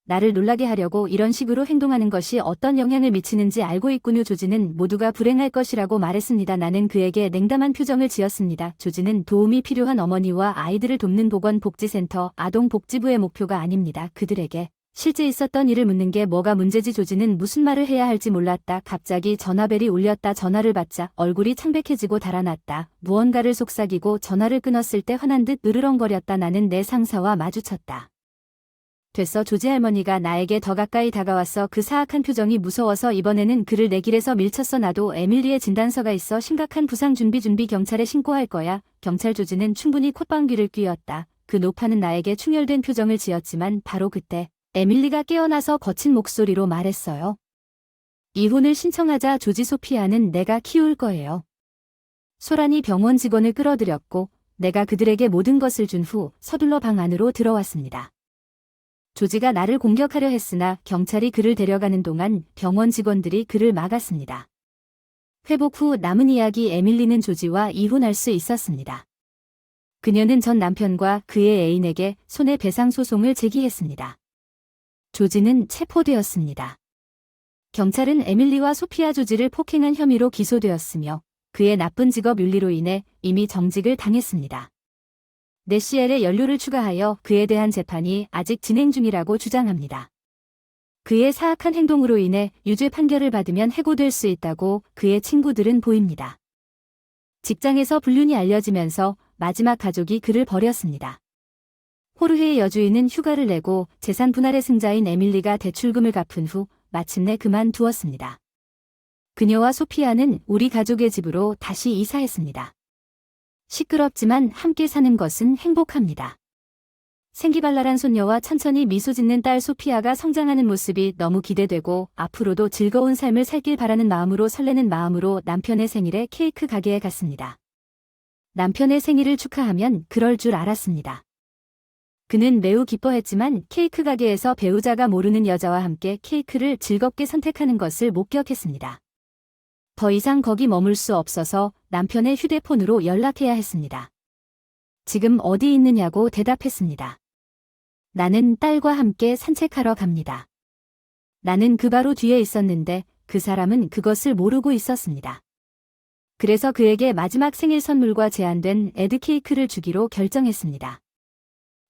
나를 놀라게 하려고 이런 식으로 행동하는 것이 어떤 영향을 미치는지 알고 있군요. 조지는 모두가 불행할 것이라고 말했습니다. 나는 그에게 냉담한 표정을 지었습니다. 조지는 도움이 필요한 어머니와 아이들을 돕는 보건복지센터, 아동복지부의 목표가 아닙니다. 그들에게 실제 있었던 일을 묻는 게 뭐가 문제지? 조지는 무슨 말을 해야 할지 몰랐다. 갑자기 전화벨이 울렸다. 전화를 받자 얼굴이 창백해지고 달아났다. 무언가를 속삭이고 전화를 끊었을 때 화난 듯 으르렁거렸다. 나는 내 상사와 마주쳤다. 됐어. 조지 할머니가 나에게 더 가까이 다가왔어. 그 사악한 표정이 무서워서 이번에는 그를 내 길에서 밀쳤어. 나도 에밀리의 진단서가 있어. 심각한 부상 준비 경찰에 신고할 거야. 경찰. 조지는 충분히 콧방귀를 뀌었다. 그 노파는 나에게 충혈된 표정을 지었지만 바로 그때 에밀리가 깨어나서 거친 목소리로 말했어요. 이혼을 신청하자. 조지. 소피아는 내가 키울 거예요. 소란이 병원 직원을 끌어들였고 내가 그들에게 모든 것을 준 후 서둘러 방 안으로 들어왔습니다. 조지가 나를 공격하려 했으나 경찰이 그를 데려가는 동안 병원 직원들이 그를 막았습니다. 회복 후 남은 이야기. 에밀리는 조지와 이혼할 수 있었습니다. 그녀는 전 남편과 그의 애인에게 손해배상 소송을 제기했습니다. 조지는 체포되었습니다. 경찰은 에밀리와 소피아 조지를 폭행한 혐의로 기소되었으며 그의 나쁜 직업 윤리로 인해 이미 정직을 당했습니다. 내시엘에 연루를 추가하여 그에 대한 재판이 아직 진행 중이라고 주장합니다. 그의 사악한 행동으로 인해 유죄 판결을 받으면 해고될 수 있다고 그의 친구들은 보입니다. 직장에서 불륜이 알려지면서 마지막 가족이 그를 버렸습니다. 호르헤의 여주인은 휴가를 내고 재산 분할의 승자인 에밀리가 대출금을 갚은 후 마침내 그만두었습니다. 그녀와 소피아는 우리 가족의 집으로 다시 이사했습니다. 시끄럽지만 함께 사는 것은 행복합니다. 생기발랄한 손녀와 천천히 미소 짓는 딸 소피아가 성장하는 모습이 너무 기대되고 앞으로도 즐거운 삶을 살길 바라는 마음으로 설레는 마음으로 남편의 생일에 케이크 가게에 갔습니다. 남편의 생일을 축하하면 그럴 줄 알았습니다. 그는 매우 기뻐했지만 케이크 가게에서 배우자가 모르는 여자와 함께 케이크를 즐겁게 선택하는 것을 목격했습니다. 더 이상 거기 머물 수 없어서 남편의 휴대폰으로 연락해야 했습니다. 지금 어디 있느냐고 대답했습니다. 나는 딸과 함께 산책하러 갑니다. 나는 그 바로 뒤에 있었는데 그 사람은 그것을 모르고 있었습니다. 그래서 그에게 마지막 생일 선물과 제한된 에드 케이크를 주기로 결정했습니다.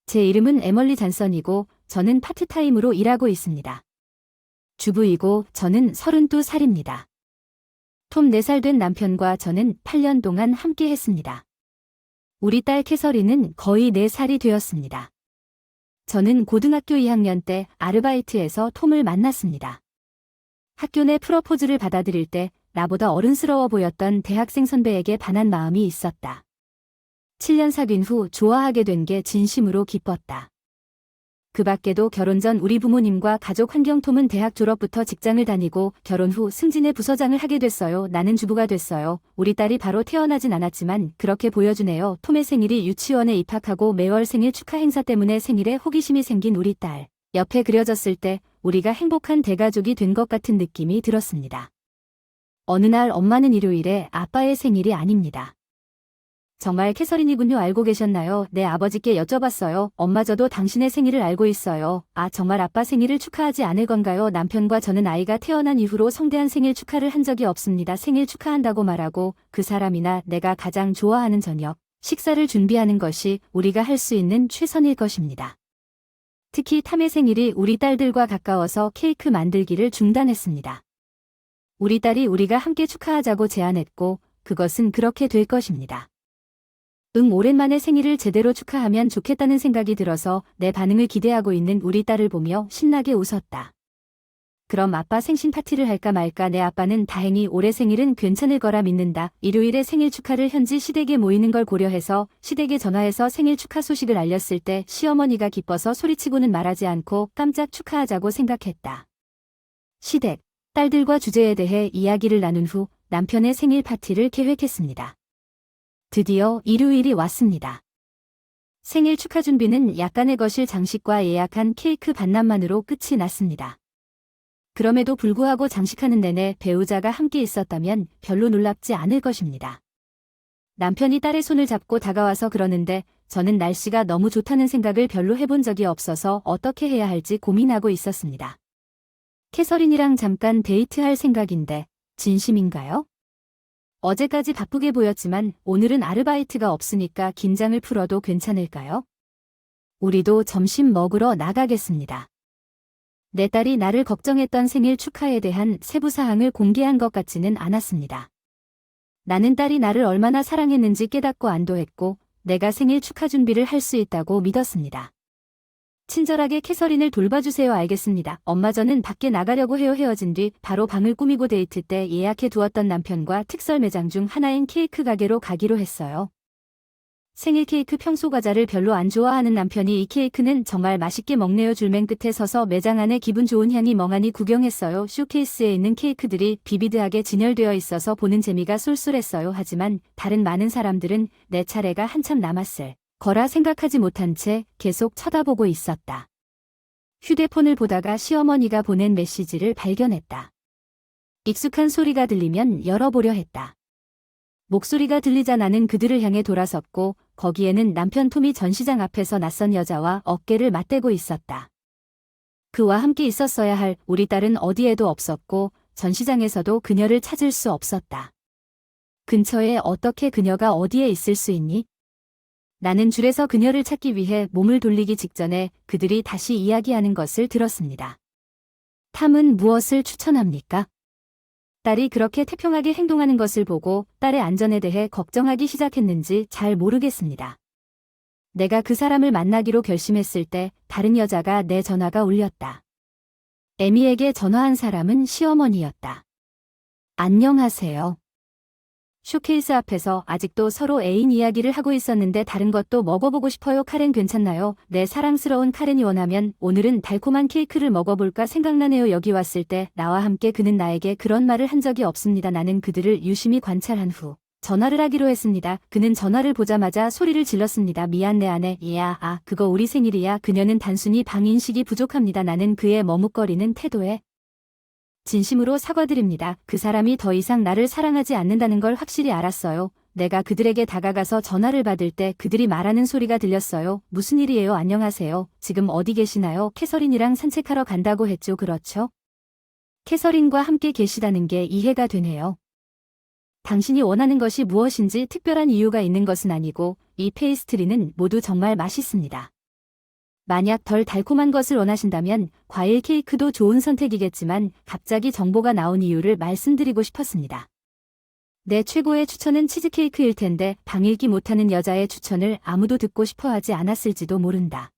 제 이름은 에멀리 잔선이고 저는 파트타임으로 일하고 있습니다. 주부이고 저는 32살입니다. 톰 4살 된 남편과 저는 8년 동안 함께 했습니다. 우리 딸 캐서린은 거의 4살이 되었습니다. 저는 고등학교 2학년 때 아르바이트에서 톰을 만났습니다. 학교 내 프러포즈를 받아들일 때 나보다 어른스러워 보였던 대학생 선배에게 반한 마음이 있었다. 7년 사귄 후 좋아하게 된 게 진심으로 기뻤다. 그 밖에도 결혼 전 우리 부모님과 가족 환경. 톰은 대학 졸업부터 직장을 다니고 결혼 후 승진의 부서장을 하게 됐어요. 나는 주부가 됐어요. 우리 딸이 바로 태어나진 않았지만 그렇게 보여주네요. 톰의 생일이 유치원에 입학하고 매월 생일 축하 행사 때문에 생일에 호기심이 생긴 우리 딸. 옆에 그려졌을 때 우리가 행복한 대가족이 된 것 같은 느낌이 들었습니다. 어느 날 엄마는 일요일에 아빠의 생일이 아닙니다. 정말 캐서린이군요. 알고 계셨나요? 네, 아버지께 여쭤봤어요. 엄마저도 당신의 생일을 알고 있어요. 아, 정말 아빠 생일을 축하하지 않을 건가요? 남편과 저는 아이가 태어난 이후로 성대한 생일 축하를 한 적이 없습니다. 생일 축하한다고 말하고 그 사람이나 내가 가장 좋아하는 저녁, 식사를 준비하는 것이 우리가 할 수 있는 최선일 것입니다. 특히 탐의 생일이 우리 딸들과 가까워서 케이크 만들기를 중단했습니다. 우리 딸이 우리가 함께 축하하자고 제안했고 그것은 그렇게 될 것입니다. 오랜만에 생일을 제대로 축하하면 좋겠다는 생각이 들어서 내 반응을 기대하고 있는 우리 딸을 보며 신나게 웃었다. 그럼 아빠 생신 파티를 할까 말까? 내 아빠는 다행히 올해 생일은 괜찮을 거라 믿는다. 일요일에 생일 축하를 현지 시댁에 모이는 걸 고려해서 시댁에 전화해서 생일 축하 소식을 알렸을 때 시어머니가 기뻐서 소리치고는 말하지 않고 깜짝 축하하자고 생각했다. 시댁, 딸들과 주제에 대해 이야기를 나눈 후 남편의 생일 파티를 계획했습니다. 드디어 일요일이 왔습니다. 생일 축하 준비는 약간의 거실 장식과 예약한 케이크 반납만으로 끝이 났습니다. 그럼에도 불구하고 장식하는 내내 배우자가 함께 있었다면 별로 놀랍지 않을 것입니다. 남편이 딸의 손을 잡고 다가와서 그러는데 저는 날씨가 너무 좋다는 생각을 별로 해본 적이 없어서 어떻게 해야 할지 고민하고 있었습니다. 캐서린이랑 잠깐 데이트할 생각인데 진심인가요? 어제까지 바쁘게 보였지만 오늘은 아르바이트가 없으니까 긴장을 풀어도 괜찮을까요? 우리도 점심 먹으러 나가겠습니다. 내 딸이 나를 걱정했던 생일 축하에 대한 세부 사항을 공개한 것 같지는 않았습니다. 나는 딸이 나를 얼마나 사랑했는지 깨닫고 안도했고 내가 생일 축하 준비를 할 수 있다고 믿었습니다. 친절하게 캐서린을 돌봐주세요. 알겠습니다. 엄마 저는 밖에 나가려고 해요. 헤어진 뒤 바로 방을 꾸미고 데이트 때 예약해 두었던 남편과 특설 매장 중 하나인 케이크 가게로 가기로 했어요. 생일 케이크 평소 과자를 별로 안 좋아하는 남편이 이 케이크는 정말 맛있게 먹네요. 줄맨 끝에 서서 매장 안에 기분 좋은 향이 멍하니 구경했어요. 쇼케이스에 있는 케이크들이 비비드하게 진열되어 있어서 보는 재미가 쏠쏠했어요. 하지만 다른 많은 사람들은 내 차례가 한참 남았을 거라 생각하지 못한 채 계속 쳐다보고 있었다. 휴대폰을 보다가 시어머니가 보낸 메시지를 발견했다. 익숙한 소리가 들리면 열어보려 했다. 목소리가 들리자 나는 그들을 향해 돌아섰고 거기에는 남편 톰이 전시장 앞에서 낯선 여자와 어깨를 맞대고 있었다. 그와 함께 있었어야 할 우리 딸은 어디에도 없었고 전시장에서도 그녀를 찾을 수 없었다. 근처에 어떻게 그녀가 어디에 있을 수 있니? 나는 줄에서 그녀를 찾기 위해 몸을 돌리기 직전에 그들이 다시 이야기하는 것을 들었습니다. 탐은 무엇을 추천합니까? 딸이 그렇게 태평하게 행동하는 것을 보고 딸의 안전에 대해 걱정하기 시작했는지 잘 모르겠습니다. 내가 그 사람을 만나기로 결심했을 때 다른 여자가 내 전화가 울렸다. 에미에게 전화한 사람은 시어머니였다. 안녕하세요. 쇼케이스 앞에서 아직도 서로 애인 이야기를 하고 있었는데 다른 것도 먹어보고 싶어요. 카렌 괜찮나요? 내 사랑스러운 카렌이 원하면 오늘은 달콤한 케이크를 먹어볼까 생각나네요. 여기 왔을 때 나와 함께 그는 나에게 그런 말을 한 적이 없습니다. 나는 그들을 유심히 관찰한 후 전화를 하기로 했습니다. 그는 전화를 보자마자 소리를 질렀습니다. 미안 내 아내. 이야 그거 우리 생일이야. 그녀는 단순히 방인식이 부족합니다. 나는 그의 머뭇거리는 태도에 진심으로 사과드립니다. 그 사람이 더 이상 나를 사랑하지 않는다는 걸 확실히 알았어요. 내가 그들에게 다가가서 전화를 받을 때 그들이 말하는 소리가 들렸어요. 무슨 일이에요? 안녕하세요. 지금 어디 계시나요? 캐서린이랑 산책하러 간다고 했죠. 그렇죠? 캐서린과 함께 계시다는 게 이해가 되네요. 당신이 원하는 것이 무엇인지 특별한 이유가 있는 것은 아니고 이 페이스트리는 모두 정말 맛있습니다. 만약 덜 달콤한 것을 원하신다면 과일 케이크도 좋은 선택이겠지만 갑자기 정보가 나온 이유를 말씀드리고 싶었습니다. 내 최고의 추천은 치즈케이크일 텐데 방일기 못하는 여자의 추천을 아무도 듣고 싶어 하지 않았을지도 모른다.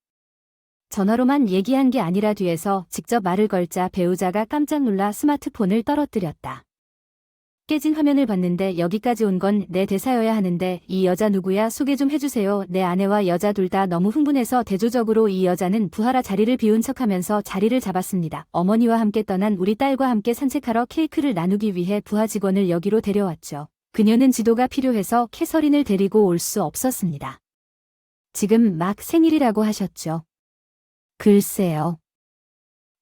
전화로만 얘기한 게 아니라 뒤에서 직접 말을 걸자 배우자가 깜짝 놀라 스마트폰을 떨어뜨렸다. 깨진 화면을 봤는데 여기까지 온 건 내 대사여야 하는데 이 여자 누구야? 소개 좀 해주세요. 내 아내와 여자 둘 다 너무 흥분해서 대조적으로 이 여자는 부하라 자리를 비운 척하면서 자리를 잡았습니다. 어머니와 함께 떠난 우리 딸과 함께 산책하러 케이크를 나누기 위해 부하 직원을 여기로 데려왔죠. 그녀는 지도가 필요해서 캐서린을 데리고 올 수 없었습니다. 지금 막 생일이라고 하셨죠? 글쎄요.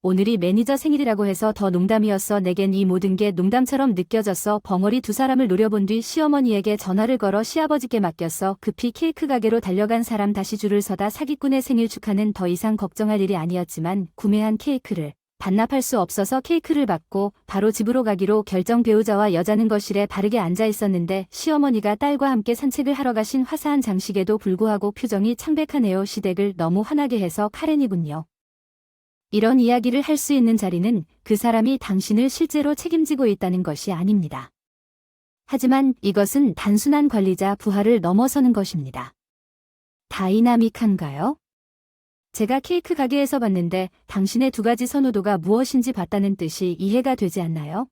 오늘이 매니저 생일이라고 해서 더 농담이었어. 내겐 이 모든 게 농담처럼 느껴졌어. 벙어리 두 사람을 노려본 뒤 시어머니에게 전화를 걸어 시아버지께 맡겼어. 급히 케이크 가게로 달려간 사람 다시 줄을 서다 사기꾼의 생일 축하는 더 이상 걱정할 일이 아니었지만 구매한 케이크를 반납할 수 없어서 케이크를 받고 바로 집으로 가기로 결정. 배우자와 여자는 거실에 바르게 앉아 있었는데 시어머니가 딸과 함께 산책을 하러 가신 화사한 장식에도 불구하고 표정이 창백하네요. 시댁을 너무 화나게 해서 카렌이군요. 이런 이야기를 할 수 있는 자리는 그 사람이 당신을 실제로 책임지고 있다는 것이 아닙니다. 하지만 이것은 단순한 관리자 부하를 넘어서는 것입니다. 다이나믹한가요? 제가 케이크 가게에서 봤는데 당신의 두 가지 선호도가 무엇인지 봤다는 뜻이 이해가 되지 않나요?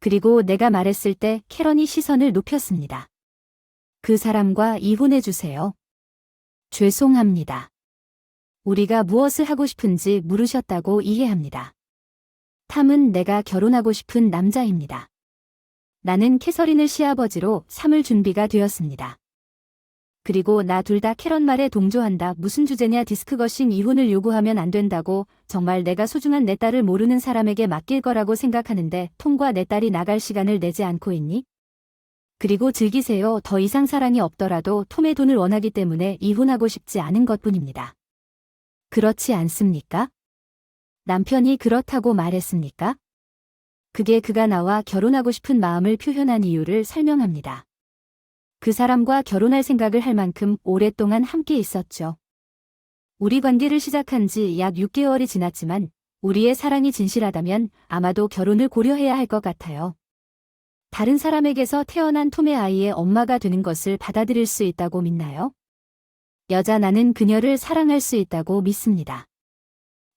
그리고 내가 말했을 때 캐런이 시선을 높였습니다. 그 사람과 이혼해주세요. 죄송합니다. 우리가 무엇을 하고 싶은지 물으셨다고 이해합니다. 탐은 내가 결혼하고 싶은 남자입니다. 나는 캐서린을 시아버지로 삼을 준비가 되었습니다. 그리고 나 둘 다 캐런 말에 동조한다. 무슨 주제냐. 디스크거싱. 이혼을 요구하면 안 된다고. 정말 내가 소중한 내 딸을 모르는 사람에게 맡길 거라고 생각하는데 톰과 내 딸이 나갈 시간을 내지 않고 있니? 그리고 즐기세요. 더 이상 사랑이 없더라도 톰의 돈을 원하기 때문에 이혼하고 싶지 않은 것뿐입니다. 그렇지 않습니까? 남편이 그렇다고 말했습니까? 그게 그가 나와 결혼하고 싶은 마음을 표현한 이유를 설명합니다. 그 사람과 결혼할 생각을 할 만큼 오랫동안 함께 있었죠. 우리 관계를 시작한 지 약 6개월이 지났지만 우리의 사랑이 진실하다면 아마도 결혼을 고려해야 할 것 같아요. 다른 사람에게서 태어난 톰의 아이의 엄마가 되는 것을 받아들일 수 있다고 믿나요? 여자 나는 그녀를 사랑할 수 있다고 믿습니다.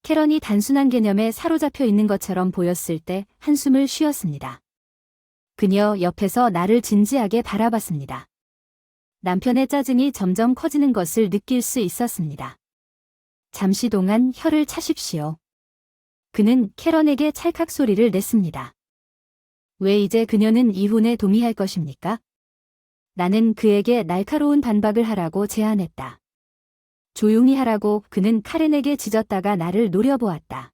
캐런이 단순한 개념에 사로잡혀 있는 것처럼 보였을 때 한숨을 쉬었습니다. 그녀 옆에서 나를 진지하게 바라봤습니다. 남편의 짜증이 점점 커지는 것을 느낄 수 있었습니다. 잠시 동안 혀를 차십시오. 그는 캐런에게 찰칵 소리를 냈습니다. 왜 이제 그녀는 이혼에 동의할 것입니까? 나는 그에게 날카로운 반박을 하라고 제안했다. 조용히 하라고. 그는 카렌에게 짖었다가 나를 노려보았다.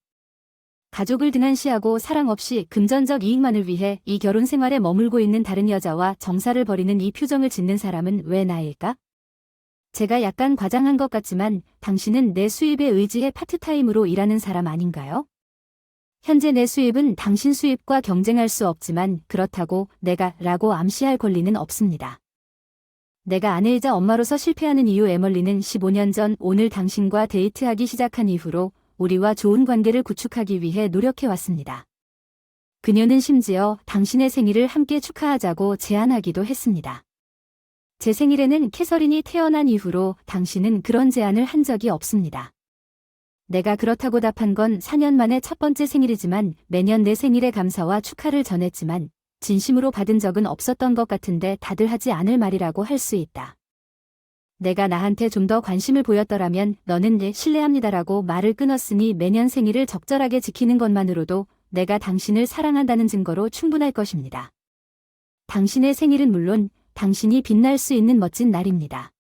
가족을 등한시하고 사랑 없이 금전적 이익만을 위해 이 결혼 생활에 머물고 있는 다른 여자와 정사를 벌이는 이 표정을 짓는 사람은 왜 나일까? 제가 약간 과장한 것 같지만 당신은 내 수입에 의지해 파트타임으로 일하는 사람 아닌가요? 현재 내 수입은 당신 수입과 경쟁할 수 없지만 그렇다고 내가 라고 암시할 권리는 없습니다. 내가 아내이자 엄마로서 실패하는 이유. 에멀리는 15년 전 오늘 당신과 데이트하기 시작한 이후로 우리와 좋은 관계를 구축하기 위해 노력해왔습니다. 그녀는 심지어 당신의 생일을 함께 축하하자고 제안하기도 했습니다. 제 생일에는 캐서린이 태어난 이후로 당신은 그런 제안을 한 적이 없습니다. 내가 그렇다고 답한 건 4년 만에 첫 번째 생일이지만 매년 내 생일에 감사와 축하를 전했지만 진심으로 받은 적은 없었던 것 같은데 다들 하지 않을 말이라고 할 수 있다. 내가 나한테 좀 더 관심을 보였더라면 너는 네 실례합니다라고 말을 끊었으니 매년 생일을 적절하게 지키는 것만으로도 내가 당신을 사랑한다는 증거로 충분할 것입니다. 당신의 생일은 물론 당신이 빛날 수 있는 멋진 날입니다.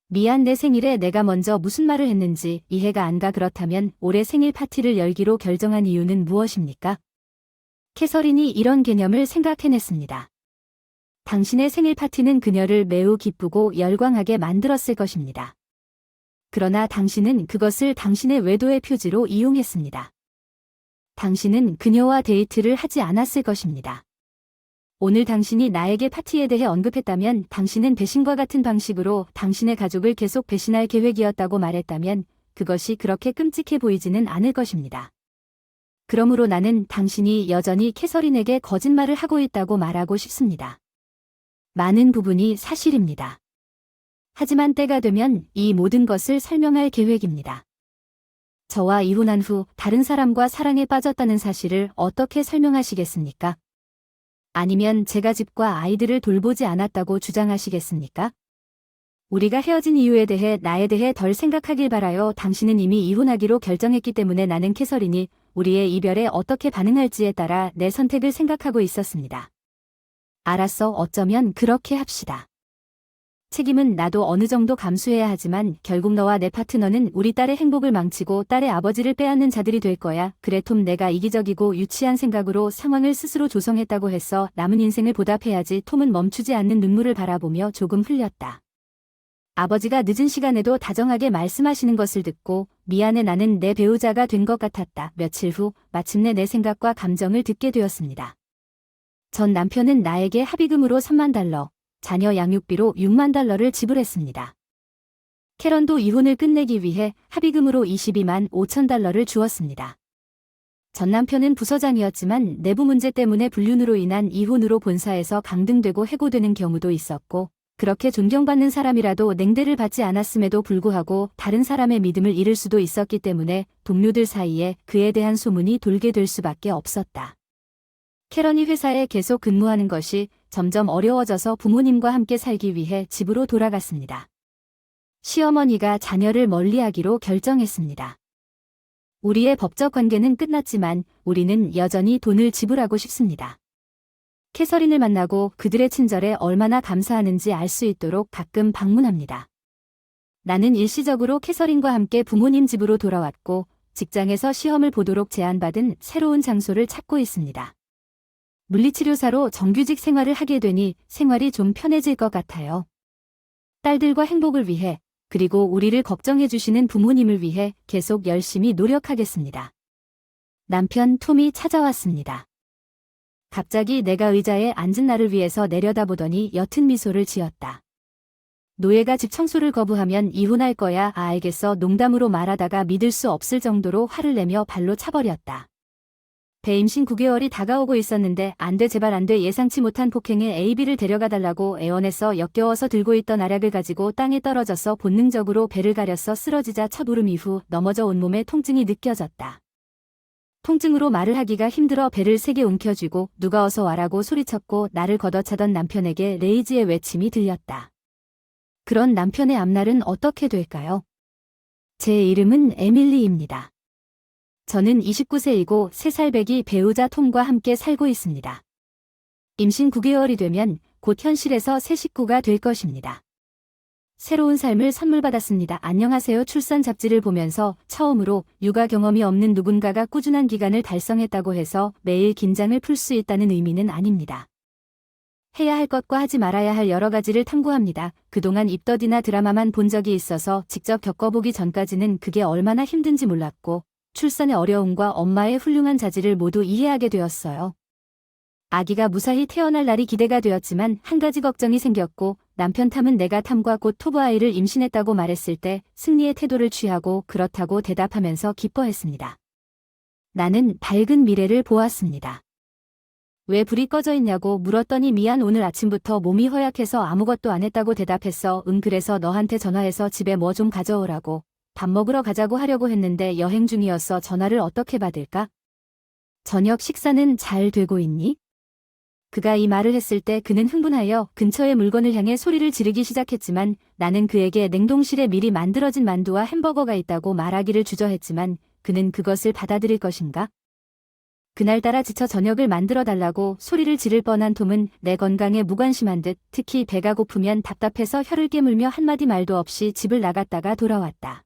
미안, 내 생일에 내가 먼저 무슨 말을 했는지 이해가 안 가. 그렇다면 올해 생일 파티를 열기로 결정한 이유는 무엇입니까? 캐서린이 이런 개념을 생각해냈습니다. 당신의 생일 파티는 그녀를 매우 기쁘고 열광하게 만들었을 것입니다. 그러나 당신은 그것을 당신의 외도의 표지로 이용했습니다. 당신은 그녀와 데이트를 하지 않았을 것입니다. 오늘 당신이 나에게 파티에 대해 언급했다면 당신은 배신과 같은 방식으로 당신의 가족을 계속 배신할 계획이었다고 말했다면 그것이 그렇게 끔찍해 보이지는 않을 것입니다. 그러므로 나는 당신이 여전히 캐서린에게 거짓말을 하고 있다고 말하고 싶습니다. 많은 부분이 사실입니다. 하지만 때가 되면 이 모든 것을 설명할 계획입니다. 저와 이혼한 후 다른 사람과 사랑에 빠졌다는 사실을 어떻게 설명하시겠습니까? 아니면 제가 집과 아이들을 돌보지 않았다고 주장하시겠습니까? 우리가 헤어진 이유에 대해 나에 대해 덜 생각하길 바라요. 당신은 이미 이혼하기로 결정했기 때문에 나는 캐서린이 우리의 이별에 어떻게 반응할지에 따라 내 선택을 생각하고 있었습니다. 알았어, 어쩌면 그렇게 합시다. 책임은 나도 어느 정도 감수해야 하지만 결국 너와 내 파트너는 우리 딸의 행복을 망치고 딸의 아버지를 빼앗는 자들이 될 거야. 그래 톰, 내가 이기적이고 유치한 생각으로 상황을 스스로 조성했다고 했어. 남은 인생을 보답해야지. 톰은 멈추지 않는 눈물을 바라보며 조금 흘렸다. 아버지가 늦은 시간에도 다정하게 말씀하시는 것을 듣고 미안해, 나는 내 배우자가 된 것 같았다. 며칠 후 마침내 내 생각과 감정을 듣게 되었습니다. 전 남편은 나에게 합의금으로 $30,000, 자녀 양육비로 $60,000를 지불했습니다. 캐런도 이혼을 끝내기 위해 합의금으로 $225,000를 주었습니다. 전 남편은 부서장이었지만 내부 문제 때문에 불륜으로 인한 이혼으로 본사에서 강등되고 해고되는 경우도 있었고 그렇게 존경받는 사람이라도 냉대를 받지 않았음에도 불구하고 다른 사람의 믿음을 잃을 수도 있었기 때문에 동료들 사이에 그에 대한 소문이 돌게 될 수밖에 없었다. 캐런이 회사에 계속 근무하는 것이 점점 어려워져서 부모님과 함께 살기 위해 집으로 돌아갔습니다. 시어머니가 자녀를 멀리하기로 결정했습니다. 우리의 법적 관계는 끝났지만 우리는 여전히 돈을 지불하고 싶습니다. 캐서린을 만나고 그들의 친절에 얼마나 감사하는지 알 수 있도록 가끔 방문합니다. 나는 일시적으로 캐서린과 함께 부모님 집으로 돌아왔고 직장에서 시험을 보도록 제안받은 새로운 장소를 찾고 있습니다. 물리치료사로 정규직 생활을 하게 되니 생활이 좀 편해질 것 같아요. 딸들과 행복을 위해 그리고 우리를 걱정해 주시는 부모님을 위해 계속 열심히 노력하겠습니다. 남편 톰이 찾아왔습니다. 갑자기 내가 의자에 앉은 나를 위해서 내려다보더니 옅은 미소를 지었다. 노예가 집 청소를 거부하면 이혼할 거야. 알겠어. 농담으로 말하다가 믿을 수 없을 정도로 화를 내며 발로 차버렸다. 배임신 9개월이 다가오고 있었는데 안 돼 제발 안 돼. 예상치 못한 폭행에 AB를 데려가 달라고 애원해서 역겨워서 들고 있던 알약을 가지고 땅에 떨어져서 본능적으로 배를 가렸어. 쓰러지자 첫 울음 이후 넘어져 온몸에 통증이 느껴졌다. 통증으로 말을 하기가 힘들어 배를 세게 움켜쥐고 누가 어서 와라고 소리쳤고 나를 걷어차던 남편에게 레이지의 외침이 들렸다. 그런 남편의 앞날은 어떻게 될까요? 제 이름은 에밀리입니다. 저는 29세이고 3살 배기 배우자 톰과 함께 살고 있습니다. 임신 9개월이 되면 곧 현실에서 새 식구가 될 것입니다. 새로운 삶을 선물 받았습니다. 안녕하세요. 출산 잡지를 보면서 처음으로 육아 경험이 없는 누군가가 꾸준한 기간을 달성했다고 해서 매일 긴장을 풀 수 있다는 의미는 아닙니다. 해야 할 것과 하지 말아야 할 여러 가지를 탐구합니다. 그동안 입덧이나 드라마만 본 적이 있어서 직접 겪어보기 전까지는 그게 얼마나 힘든지 몰랐고 출산의 어려움과 엄마의 훌륭한 자질을 모두 이해하게 되었어요. 아기가 무사히 태어날 날이 기대가 되었지만 한 가지 걱정이 생겼고 남편 탐은 내가 탐과 곧 토브아이를 임신했다고 말했을 때 승리의 태도를 취하고 그렇다고 대답하면서 기뻐했습니다. 나는 밝은 미래를 보았습니다. 왜 불이 꺼져 있냐고 물었더니 미안 오늘 아침부터 몸이 허약해서 아무것도 안 했다고 대답했어. 그래서 너한테 전화해서 집에 뭐 좀 가져오라고. 밥 먹으러 가자고 하려고 했는데 여행 중이어서 전화를 어떻게 받을까? 저녁 식사는 잘 되고 있니? 그가 이 말을 했을 때 그는 흥분하여 근처의 물건을 향해 소리를 지르기 시작했지만 나는 그에게 냉동실에 미리 만들어진 만두와 햄버거가 있다고 말하기를 주저했지만 그는 그것을 받아들일 것인가? 그날따라 지쳐 저녁을 만들어 달라고 소리를 지를 뻔한 톰은 내 건강에 무관심한 듯 특히 배가 고프면 답답해서 혀를 깨물며 한마디 말도 없이 집을 나갔다가 돌아왔다.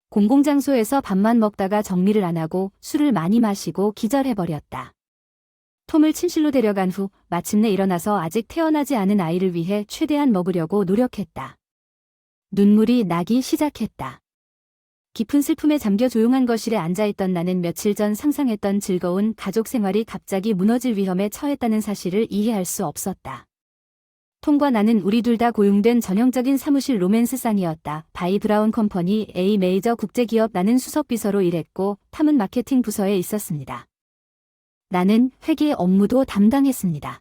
공공장소에서 밥만 먹다가 정리를 안 하고 술을 많이 마시고 기절해버렸다. 톰을 침실로 데려간 후 마침내 일어나서 아직 태어나지 않은 아이를 위해 최대한 먹으려고 노력했다. 눈물이 나기 시작했다. 깊은 슬픔에 잠겨 조용한 거실에 앉아있던 나는 며칠 전 상상했던 즐거운 가족 생활이 갑자기 무너질 위험에 처했다는 사실을 이해할 수 없었다. 톰과 나는 우리 둘 다 고용된 전형적인 사무실 로맨스상이었다. 바이 브라운 컴퍼니 A 메이저 국제기업 나는 수석비서로 일했고 탐은 마케팅 부서에 있었습니다. 나는 회계 업무도 담당했습니다.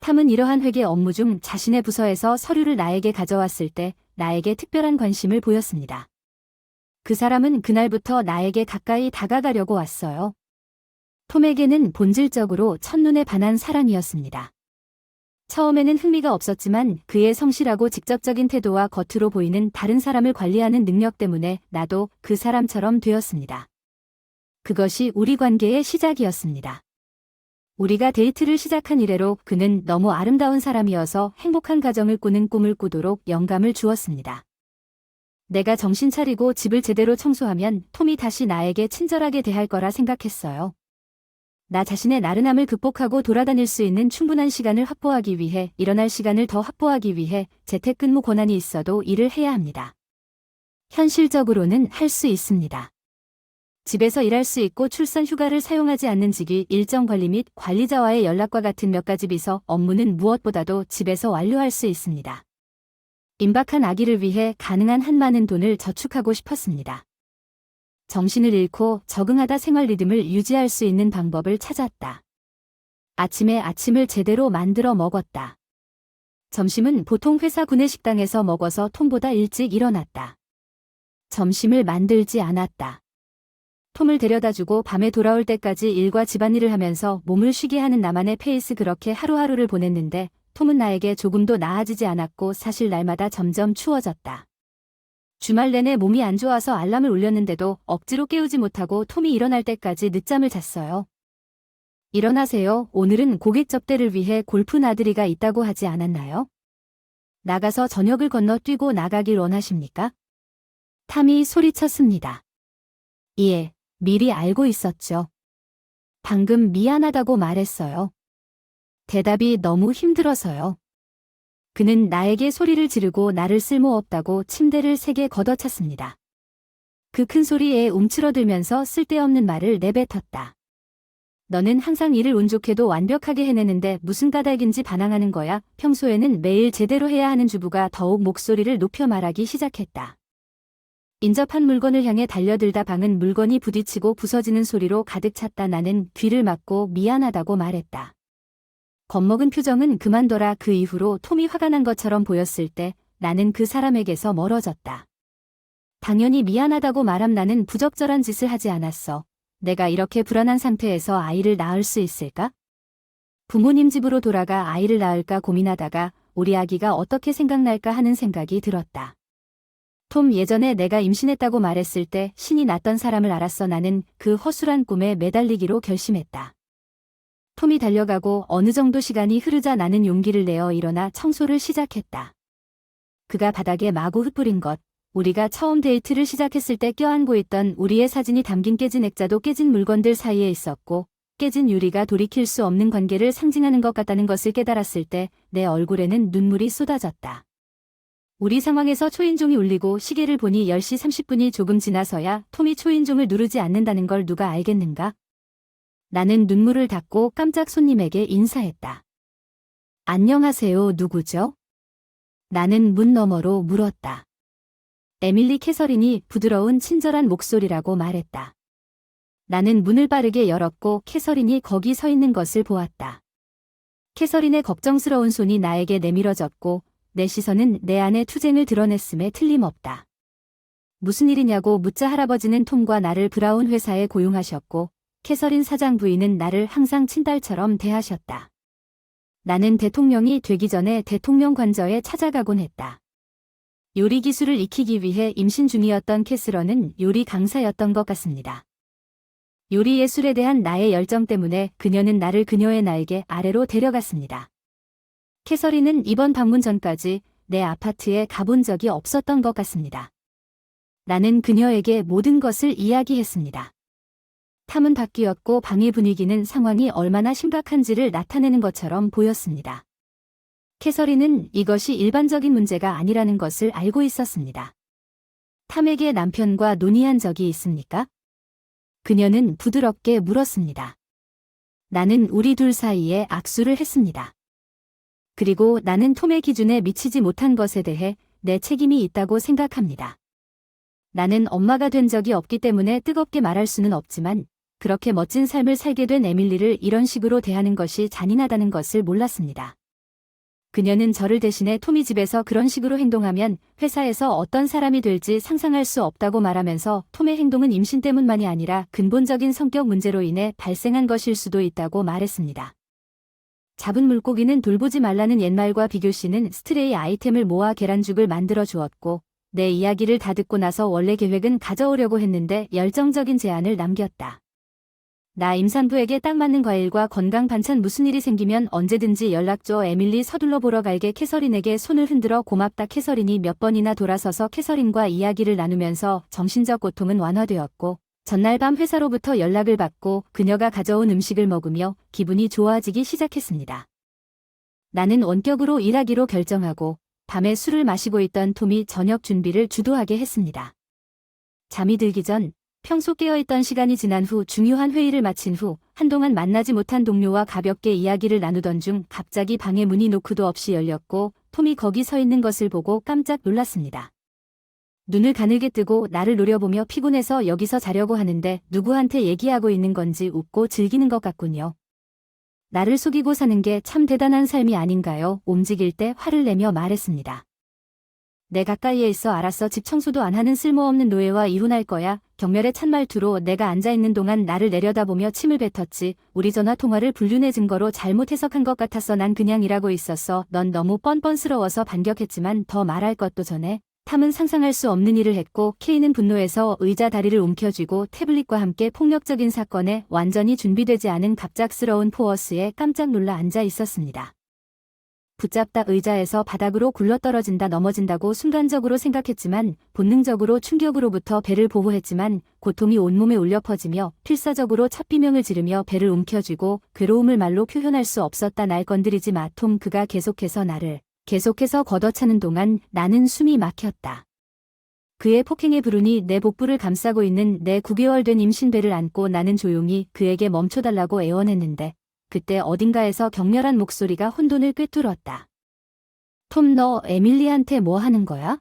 탐은 이러한 회계 업무 중 자신의 부서에서 서류를 나에게 가져왔을 때 나에게 특별한 관심을 보였습니다. 그 사람은 그날부터 나에게 가까이 다가가려고 왔어요. 톰에게는 본질적으로 첫눈에 반한 사랑이었습니다. 처음에는 흥미가 없었지만 그의 성실하고 직접적인 태도와 겉으로 보이는 다른 사람을 관리하는 능력 때문에 나도 그 사람처럼 되었습니다. 그것이 우리 관계의 시작이었습니다. 우리가 데이트를 시작한 이래로 그는 너무 아름다운 사람이어서 행복한 가정을 꾸는 꿈을 꾸도록 영감을 주었습니다. 내가 정신 차리고 집을 제대로 청소하면 톰이 다시 나에게 친절하게 대할 거라 생각했어요. 나 자신의 나른함을 극복하고 돌아다닐 수 있는 충분한 시간을 확보하기 위해 일어날 시간을 더 확보하기 위해 재택근무 권한이 있어도 일을 해야 합니다. 현실적으로는 할 수 있습니다. 집에서 일할 수 있고 출산 휴가를 사용하지 않는 직위, 일정 관리 및 관리자와의 연락과 같은 몇 가지 비서 업무는 무엇보다도 집에서 완료할 수 있습니다. 임박한 아기를 위해 가능한 한 많은 돈을 저축하고 싶었습니다. 정신을 잃고 적응하다 생활 리듬을 유지할 수 있는 방법을 찾았다. 아침에 아침을 제대로 만들어 먹었다. 점심은 보통 회사 구내식당에서 먹어서 톰보다 일찍 일어났다. 점심을 만들지 않았다. 톰을 데려다주고 밤에 돌아올 때까지 일과 집안일을 하면서 몸을 쉬게 하는 나만의 페이스 그렇게 하루하루를 보냈는데 톰은 나에게 조금도 나아지지 않았고 사실 날마다 점점 추워졌다. 주말 내내 몸이 안 좋아서 알람을 울렸는데도 억지로 깨우지 못하고 톰이 일어날 때까지 늦잠을 잤어요. 일어나세요. 오늘은 고객 접대를 위해 골프 나들이가 있다고 하지 않았나요? 나가서 저녁을 건너 뛰고 나가길 원하십니까? 탐이 소리쳤습니다. 예, 미리 알고 있었죠. 방금 미안하다고 말했어요. 대답이 너무 힘들어서요. 그는 나에게 소리를 지르고 나를 쓸모없다고 침대를 세게 걷어찼습니다. 그 큰 소리에 움츠러들면서 쓸데없는 말을 내뱉었다. 너는 항상 일을 운 좋게도 완벽하게 해내는데 무슨 까닭인지 반항하는 거야. 평소에는 매일 제대로 해야 하는 주부가 더욱 목소리를 높여 말하기 시작했다. 인접한 물건을 향해 달려들다 방은 물건이 부딪히고 부서지는 소리로 가득 찼다. 나는 귀를 막고 미안하다고 말했다. 겁먹은 표정은 그만둬라. 그 이후로 톰이 화가 난 것처럼 보였을 때 나는 그 사람에게서 멀어졌다. 당연히 미안하다고 말함. 나는 부적절한 짓을 하지 않았어. 내가 이렇게 불안한 상태에서 아이를 낳을 수 있을까? 부모님 집으로 돌아가 아이를 낳을까 고민하다가 우리 아기가 어떻게 생각날까 하는 생각이 들었다. 톰, 예전에 내가 임신했다고 말했을 때 신이 났던 사람을 알았어. 나는 그 허술한 꿈에 매달리기로 결심했다. 톰이 달려가고 어느 정도 시간이 흐르자 나는 용기를 내어 일어나 청소를 시작했다. 그가 바닥에 마구 흩뿌린 것, 우리가 처음 데이트를 시작했을 때 껴안고 있던 우리의 사진이 담긴 깨진 액자도 깨진 물건들 사이에 있었고 깨진 유리가 돌이킬 수 없는 관계를 상징하는 것 같다는 것을 깨달았을 때 내 얼굴에는 눈물이 쏟아졌다. 우리 상황에서 초인종이 울리고 시계를 보니 10시 30분이 조금 지나서야 톰이 초인종을 누르지 않는다는 걸 누가 알겠는가? 나는 눈물을 닦고 깜짝 손님에게 인사했다. 안녕하세요, 누구죠? 나는 문 너머로 물었다. 에밀리 캐서린이 부드러운 친절한 목소리라고 말했다. 나는 문을 빠르게 열었고 캐서린이 거기 서 있는 것을 보았다. 캐서린의 걱정스러운 손이 나에게 내밀어졌고 내 시선은 내 안의 투쟁을 드러냈음에 틀림없다. 무슨 일이냐고 묻자 할아버지는 톰과 나를 브라운 회사에 고용하셨고 캐서린 사장 부인은 나를 항상 친딸처럼 대하셨다. 나는 대통령이 되기 전에 대통령 관저에 찾아가곤 했다. 요리 기술을 익히기 위해 임신 중이었던 캐스런은 요리 강사였던 것 같습니다. 요리 예술에 대한 나의 열정 때문에 그녀는 나를 그녀의 날개 아래로 데려갔습니다. 캐서린은 이번 방문 전까지 내 아파트에 가본 적이 없었던 것 같습니다. 나는 그녀에게 모든 것을 이야기했습니다. 탐은 바뀌었고 방의 분위기는 상황이 얼마나 심각한지를 나타내는 것처럼 보였습니다. 캐서린은 이것이 일반적인 문제가 아니라는 것을 알고 있었습니다. 탐에게 남편과 논의한 적이 있습니까? 그녀는 부드럽게 물었습니다. 나는 우리 둘 사이에 악수를 했습니다. 그리고 나는 톰의 기준에 미치지 못한 것에 대해 내 책임이 있다고 생각합니다. 나는 엄마가 된 적이 없기 때문에 뜨겁게 말할 수는 없지만 그렇게 멋진 삶을 살게 된 에밀리를 이런 식으로 대하는 것이 잔인하다는 것을 몰랐습니다. 그녀는 저를 대신해 톰이 집에서 그런 식으로 행동하면 회사에서 어떤 사람이 될지 상상할 수 없다고 말하면서 톰의 행동은 임신 때문만이 아니라 근본적인 성격 문제로 인해 발생한 것일 수도 있다고 말했습니다. 잡은 물고기는 돌보지 말라는 옛말과 비교시는 스트레이 아이템을 모아 계란죽을 만들어 주었고 내 이야기를 다 듣고 나서 원래 계획은 가져오려고 했는데 열정적인 제안을 남겼다. 나 임산부에게 딱 맞는 과일과 건강 반찬 무슨 일이 생기면 언제든지 연락줘. 에밀리 서둘러 보러 갈게. 캐서린에게 손을 흔들어 고맙다. 캐서린이 몇 번이나 돌아서서 캐서린과 이야기를 나누면서 정신적 고통은 완화되었고 전날 밤 회사로부터 연락을 받고 그녀가 가져온 음식을 먹으며 기분이 좋아지기 시작했습니다. 나는 원격으로 일하기로 결정하고 밤에 술을 마시고 있던 톰이 저녁 준비를 주도하게 했습니다. 잠이 들기 전 평소 깨어있던 시간이 지난 후 중요한 회의를 마친 후 한동안 만나지 못한 동료와 가볍게 이야기를 나누던 중 갑자기 방의 문이 노크도 없이 열렸고 톰이 거기 서 있는 것을 보고 깜짝 놀랐습니다. 눈을 가늘게 뜨고 나를 노려보며 피곤해서 여기서 자려고 하는데 누구한테 얘기하고 있는 건지 웃고 즐기는 것 같군요. 나를 속이고 사는 게 참 대단한 삶이 아닌가요? 움직일 때 화를 내며 말했습니다. 내 가까이에 있어. 알았어. 집 청소도 안 하는 쓸모없는 노예와 이혼할 거야. 경멸의 찬 말투로 내가 앉아있는 동안 나를 내려다보며 침을 뱉었지. 우리 전화 통화를 불륜의 증거로 잘못 해석한 것 같았어. 난 그냥 일하고 있었어. 넌 너무 뻔뻔스러워서 반격했지만 더 말할 것도 전에 탐은 상상할 수 없는 일을 했고 케이는 분노해서 의자 다리를 움켜쥐고 태블릿과 함께 폭력적인 사건에 완전히 준비되지 않은 갑작스러운 포어스에 깜짝 놀라 앉아 있었습니다. 붙잡다 의자에서 바닥으로 굴러떨어진다 넘어진다고 순간적으로 생각했지만 본능적으로 충격으로부터 배를 보호했지만 고통이 온몸에 울려 퍼지며 필사적으로 찻비명을 지르며 배를 움켜쥐고 괴로움을 말로 표현할 수 없었다. 날 건드리지 마, 톰. 그가 계속해서 걷어차는 동안 나는 숨이 막혔다. 그의 폭행의 불운이 내 복부를 감싸고 있는 내 9개월 된 임신 배를 안고 나는 조용히 그에게 멈춰달라고 애원했는데 그때 어딘가에서 격렬한 목소리가 혼돈을 꿰뚫었다. 톰, 너 에밀리한테 뭐 하는 거야?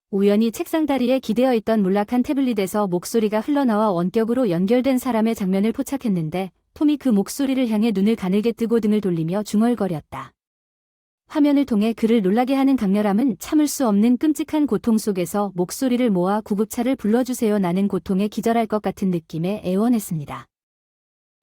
우연히 책상 다리에 기대어 있던 몰락한 태블릿에서 목소리가 흘러나와 원격으로 연결된 사람의 장면을 포착했는데 톰이 그 목소리를 향해 눈을 가늘게 뜨고 등을 돌리며 중얼거렸다. 화면을 통해 그를 놀라게 하는 강렬함은 참을 수 없는 끔찍한 고통 속에서 목소리를 모아 구급차를 불러주세요. 나는 고통에 기절할 것 같은 느낌에 애원했습니다.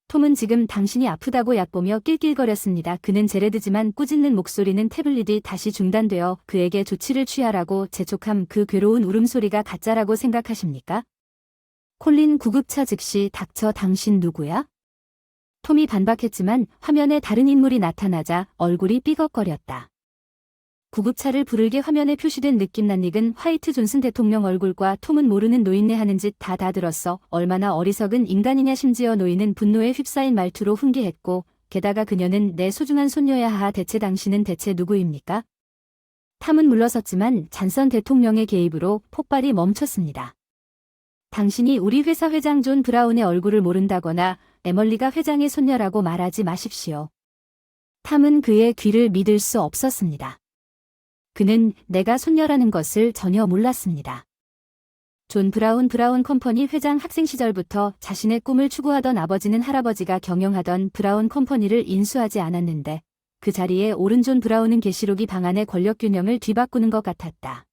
톰은 지금 당신이 아프다고 얕보며 낄낄거렸습니다. 그는 제레드지만 꾸짖는 목소리는 태블릿이 다시 중단되어 그에게 조치를 취하라고 재촉함. 그 괴로운 울음소리가 가짜라고 생각하십니까? 콜린 구급차 즉시 닥쳐. 당신 누구야? 톰이 반박했지만 화면에 다른 인물이 나타나자 얼굴이 삐걱거렸다. 구급차를 부르게 화면에 표시된 느낌. 낯익은 화이트 존슨 대통령 얼굴과 톰은 모르는 노인네 하는 짓 다 들었어. 얼마나 어리석은 인간이냐. 심지어 노인은 분노에 휩싸인 말투로 훈계했고 게다가 그녀는 내 소중한 손녀야. 하하, 대체 당신은 대체 누구입니까? 탐은 물러섰지만 잔선 대통령의 개입으로 폭발이 멈췄습니다. 당신이 우리 회사 회장 존 브라운의 얼굴을 모른다거나 에멀리가 회장의 손녀라고 말하지 마십시오. 탐은 그의 귀를 믿을 수 없었습니다. 그는 내가 손녀라는 것을 전혀 몰랐습니다. 존 브라운 컴퍼니 회장 학생 시절부터 자신의 꿈을 추구하던 아버지는 할아버지가 경영하던 브라운 컴퍼니를 인수하지 않았는데 그 자리에 오른 존 브라운은 계시록이 방안의 권력균형을 뒤바꾸는 것 같았다.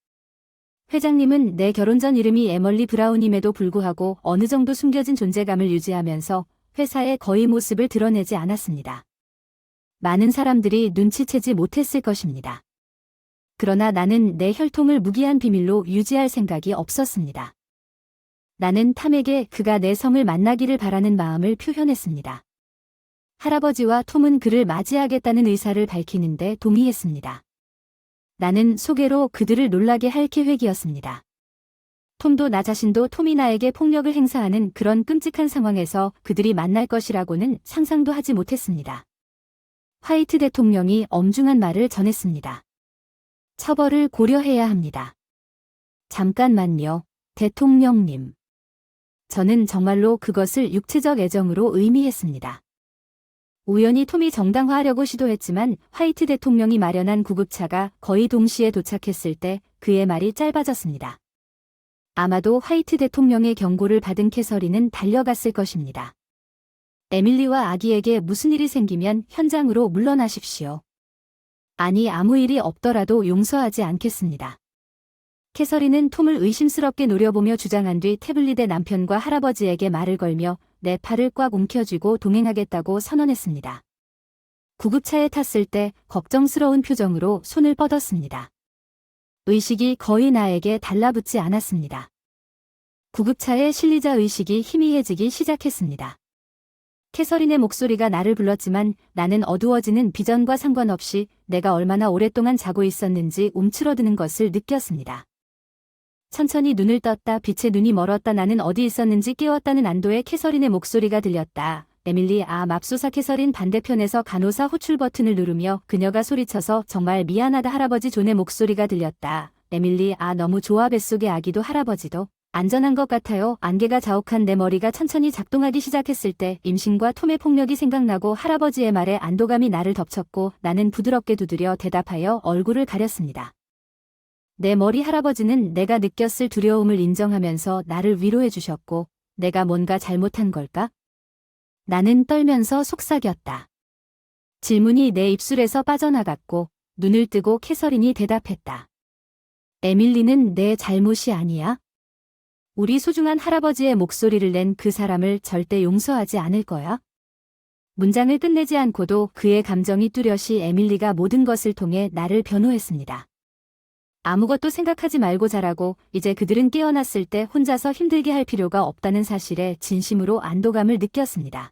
회장님은 내 결혼 전 이름이 에멀리 브라운임에도 불구하고 어느 정도 숨겨진 존재감을 유지하면서 회사의 거의 모습을 드러내지 않았습니다. 많은 사람들이 눈치채지 못했을 것입니다. 그러나 나는 내 혈통을 무기한 비밀로 유지할 생각이 없었습니다. 나는 탐에게 그가 내 성을 만나기를 바라는 마음을 표현했습니다. 할아버지와 톰은 그를 맞이하겠다는 의사를 밝히는데 동의했습니다. 나는 소개로 그들을 놀라게 할 계획이었습니다. 톰도 나 자신도 톰이 나에게 폭력을 행사하는 그런 끔찍한 상황에서 그들이 만날 것이라고는 상상도 하지 못했습니다. 화이트 대통령이 엄중한 말을 전했습니다. 처벌을 고려해야 합니다. 잠깐만요, 대통령님. 저는 정말로 그것을 육체적 애정으로 의미했습니다. 우연히 톰이 정당화하려고 시도했지만 화이트 대통령이 마련한 구급차가 거의 동시에 도착했을 때 그의 말이 짧아졌습니다. 아마도 화이트 대통령의 경고를 받은 캐서린은 달려갔을 것입니다. 에밀리와 아기에게 무슨 일이 생기면 현장으로 물러나십시오. 아니, 아무 일이 없더라도 용서하지 않겠습니다. 캐서린은 톰을 의심스럽게 노려보며 주장한 뒤 태블릿의 남편과 할아버지에게 말을 걸며 내 팔을 꽉 움켜쥐고 동행하겠다고 선언했습니다. 구급차에 탔을 때 걱정스러운 표정으로 손을 뻗었습니다. 의식이 거의 나에게 달라붙지 않았습니다. 구급차에 실리자 의식이 희미해지기 시작했습니다. 캐서린의 목소리가 나를 불렀지만 나는 어두워지는 비전과 상관없이 내가 얼마나 오랫동안 자고 있었는지 움츠러드는 것을 느꼈습니다. 천천히 눈을 떴다. 빛에 눈이 멀었다. 나는 어디 있었는지 깨웠다는 안도의 캐서린의 목소리가 들렸다. 에밀리, 맙소사. 캐서린 반대편에서 간호사 호출 버튼을 누르며 그녀가 소리쳐서 정말 미안하다. 할아버지 존의 목소리가 들렸다. 에밀리, 너무 좋아. 뱃속의 아기도 할아버지도 안전한 것 같아요. 안개가 자욱한 내 머리가 천천히 작동하기 시작했을 때 임신과 톰의 폭력이 생각나고 할아버지의 말에 안도감이 나를 덮쳤고 나는 부드럽게 두드려 대답하여 얼굴을 가렸습니다. 내 머리. 할아버지는 내가 느꼈을 두려움을 인정하면서 나를 위로해 주셨고 내가 뭔가 잘못한 걸까? 나는 떨면서 속삭였다. 질문이 내 입술에서 빠져나갔고 눈을 뜨고 캐서린이 대답했다. 에밀리는 내 잘못이 아니야. 우리 소중한 할아버지의 목소리를 낸 그 사람을 절대 용서하지 않을 거야. 문장을 끝내지 않고도 그의 감정이 뚜렷이 에밀리가 모든 것을 통해 나를 변호했습니다. 아무것도 생각하지 말고 자라고 이제 그들은 깨어났을 때 혼자서 힘들게 할 필요가 없다는 사실에 진심으로 안도감을 느꼈습니다.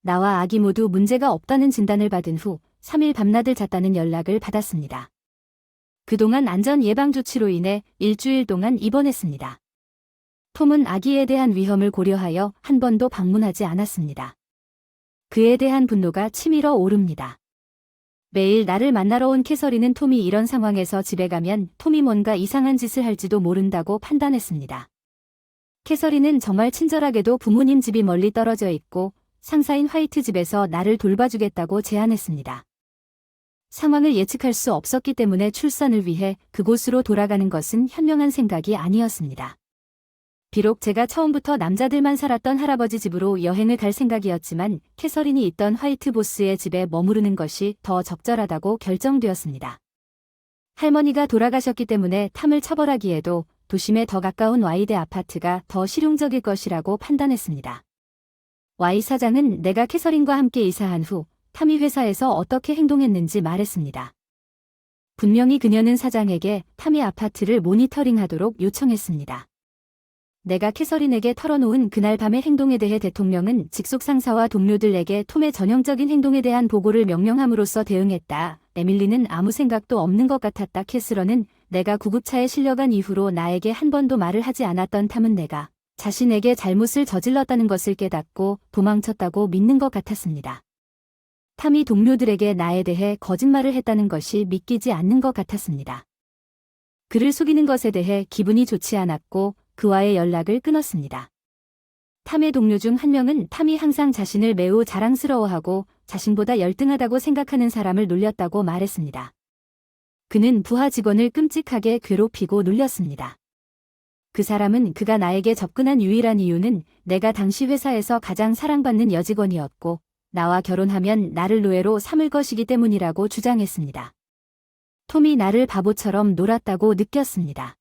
나와 아기 모두 문제가 없다는 진단을 받은 후 3일 밤낮을 잤다는 연락을 받았습니다. 그동안 안전 예방 조치로 인해 일주일 동안 입원했습니다. 톰은 아기에 대한 위험을 고려하여 한 번도 방문하지 않았습니다. 그에 대한 분노가 치밀어 오릅니다. 매일 나를 만나러 온 캐서린은 톰이 이런 상황에서 집에 가면 톰이 뭔가 이상한 짓을 할지도 모른다고 판단했습니다. 캐서린은 정말 친절하게도 부모님 집이 멀리 떨어져 있고 상사인 화이트 집에서 나를 돌봐주겠다고 제안했습니다. 상황을 예측할 수 없었기 때문에 출산을 위해 그곳으로 돌아가는 것은 현명한 생각이 아니었습니다. 비록 제가 처음부터 남자들만 살았던 할아버지 집으로 여행을 갈 생각이었지만 캐서린이 있던 화이트 보스의 집에 머무르는 것이 더 적절하다고 결정되었습니다. 할머니가 돌아가셨기 때문에 탐을 처벌하기에도 도심에 더 가까운 와이드 아파트가 더 실용적일 것이라고 판단했습니다. 와이 사장은 내가 캐서린과 함께 이사한 후 탐이 회사에서 어떻게 행동했는지 말했습니다. 분명히 그녀는 사장에게 탐이 아파트를 모니터링하도록 요청했습니다. 내가 캐서린에게 털어놓은 그날 밤의 행동에 대해 대통령은 직속 상사와 동료들에게 톰의 전형적인 행동에 대한 보고를 명령함으로써 대응했다. 에밀리는 아무 생각도 없는 것 같았다. 캐스런은 내가 구급차에 실려간 이후로 나에게 한 번도 말을 하지 않았던 탐은 내가 자신에게 잘못을 저질렀다는 것을 깨닫고 도망쳤다고 믿는 것 같았습니다. 탐이 동료들에게 나에 대해 거짓말을 했다는 것이 믿기지 않는 것 같았습니다. 그를 속이는 것에 대해 기분이 좋지 않았고 그와의 연락을 끊었습니다. 탐의 동료 중 한 명은 탐이 항상 자신을 매우 자랑스러워하고 자신보다 열등하다고 생각하는 사람을 놀렸다고 말했습니다. 그는 부하 직원을 끔찍하게 괴롭히고 놀렸습니다. 그 사람은 그가 나에게 접근한 유일한 이유는 내가 당시 회사에서 가장 사랑받는 여직원이었고 나와 결혼하면 나를 노예로 삼을 것이기 때문이라고 주장했습니다. 톰이 나를 바보처럼 놀았다고 느꼈습니다.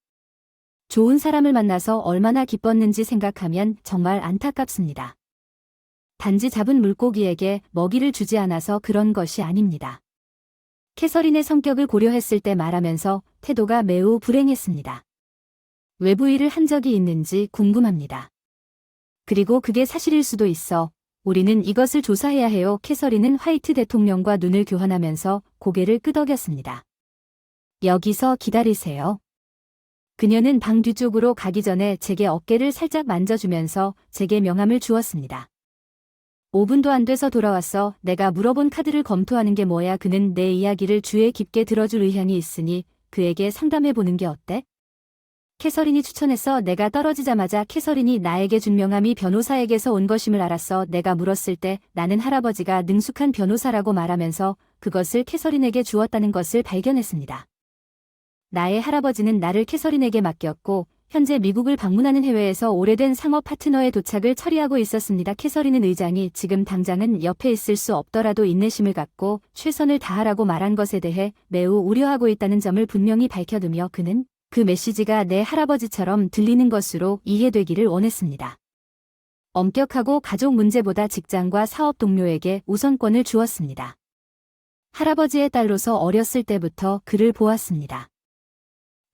좋은 사람을 만나서 얼마나 기뻤는지 생각하면 정말 안타깝습니다. 단지 잡은 물고기에게 먹이를 주지 않아서 그런 것이 아닙니다. 캐서린의 성격을 고려했을 때 말하면서 태도가 매우 불행했습니다. 외부 일을 한 적이 있는지 궁금합니다. 그리고 그게 사실일 수도 있어. 우리는 이것을 조사해야 해요. 캐서린은 화이트 대통령과 눈을 교환하면서 고개를 끄덕였습니다. 여기서 기다리세요. 그녀는 방 뒤쪽으로 가기 전에 제게 어깨를 살짝 만져주면서 제게 명함을 주었습니다. 5분도 안 돼서 돌아왔어. 내가 물어본 카드를 검토하는 게 뭐야. 그는 내 이야기를 주에 깊게 들어줄 의향이 있으니 그에게 상담해보는 게 어때? 캐서린이 추천했어. 내가 떨어지자마자 캐서린이 나에게 준 명함이 변호사에게서 온 것임을 알았어. 내가 물었을 때 나는 할아버지가 능숙한 변호사라고 말하면서 그것을 캐서린에게 주었다는 것을 발견했습니다. 나의 할아버지는 나를 캐서린에게 맡겼고 현재 미국을 방문하는 해외에서 오래된 상업 파트너의 도착을 처리하고 있었습니다. 캐서린은 의장이 지금 당장은 옆에 있을 수 없더라도 인내심을 갖고 최선을 다하라고 말한 것에 대해 매우 우려하고 있다는 점을 분명히 밝혀두며 그는 그 메시지가 내 할아버지처럼 들리는 것으로 이해되기를 원했습니다. 엄격하고 가족 문제보다 직장과 사업 동료에게 우선권을 주었습니다. 할아버지의 딸로서 어렸을 때부터 그를 보았습니다.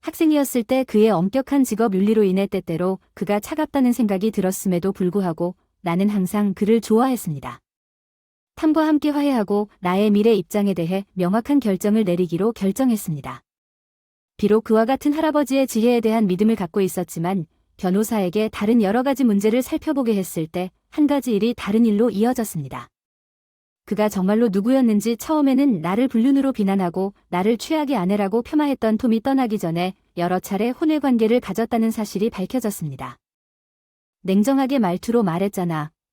학생이었을 때 그의 엄격한 직업 윤리로 인해 때때로 그가 차갑다는 생각이 들었음에도 불구하고 나는 항상 그를 좋아했습니다. 탐과 함께 화해하고 나의 미래 입장에 대해 명확한 결정을 내리기로 결정했습니다. 비록 그와 같은 할아버지의 지혜에 대한 믿음을 갖고 있었지만 변호사에게 다른 여러 가지 문제를 살펴보게 했을 때 한 가지 일이 다른 일로 이어졌습니다. 그가 정말로 누구였는지 처음에는 나를 불륜으로 비난하고 나를 최악의 아내라고 폄하했던 톰이 떠나기 전에 여러 차례 혼외 관계를 가졌다는 사실이 밝혀졌습니다. 냉정하게 말투로 말했잖아.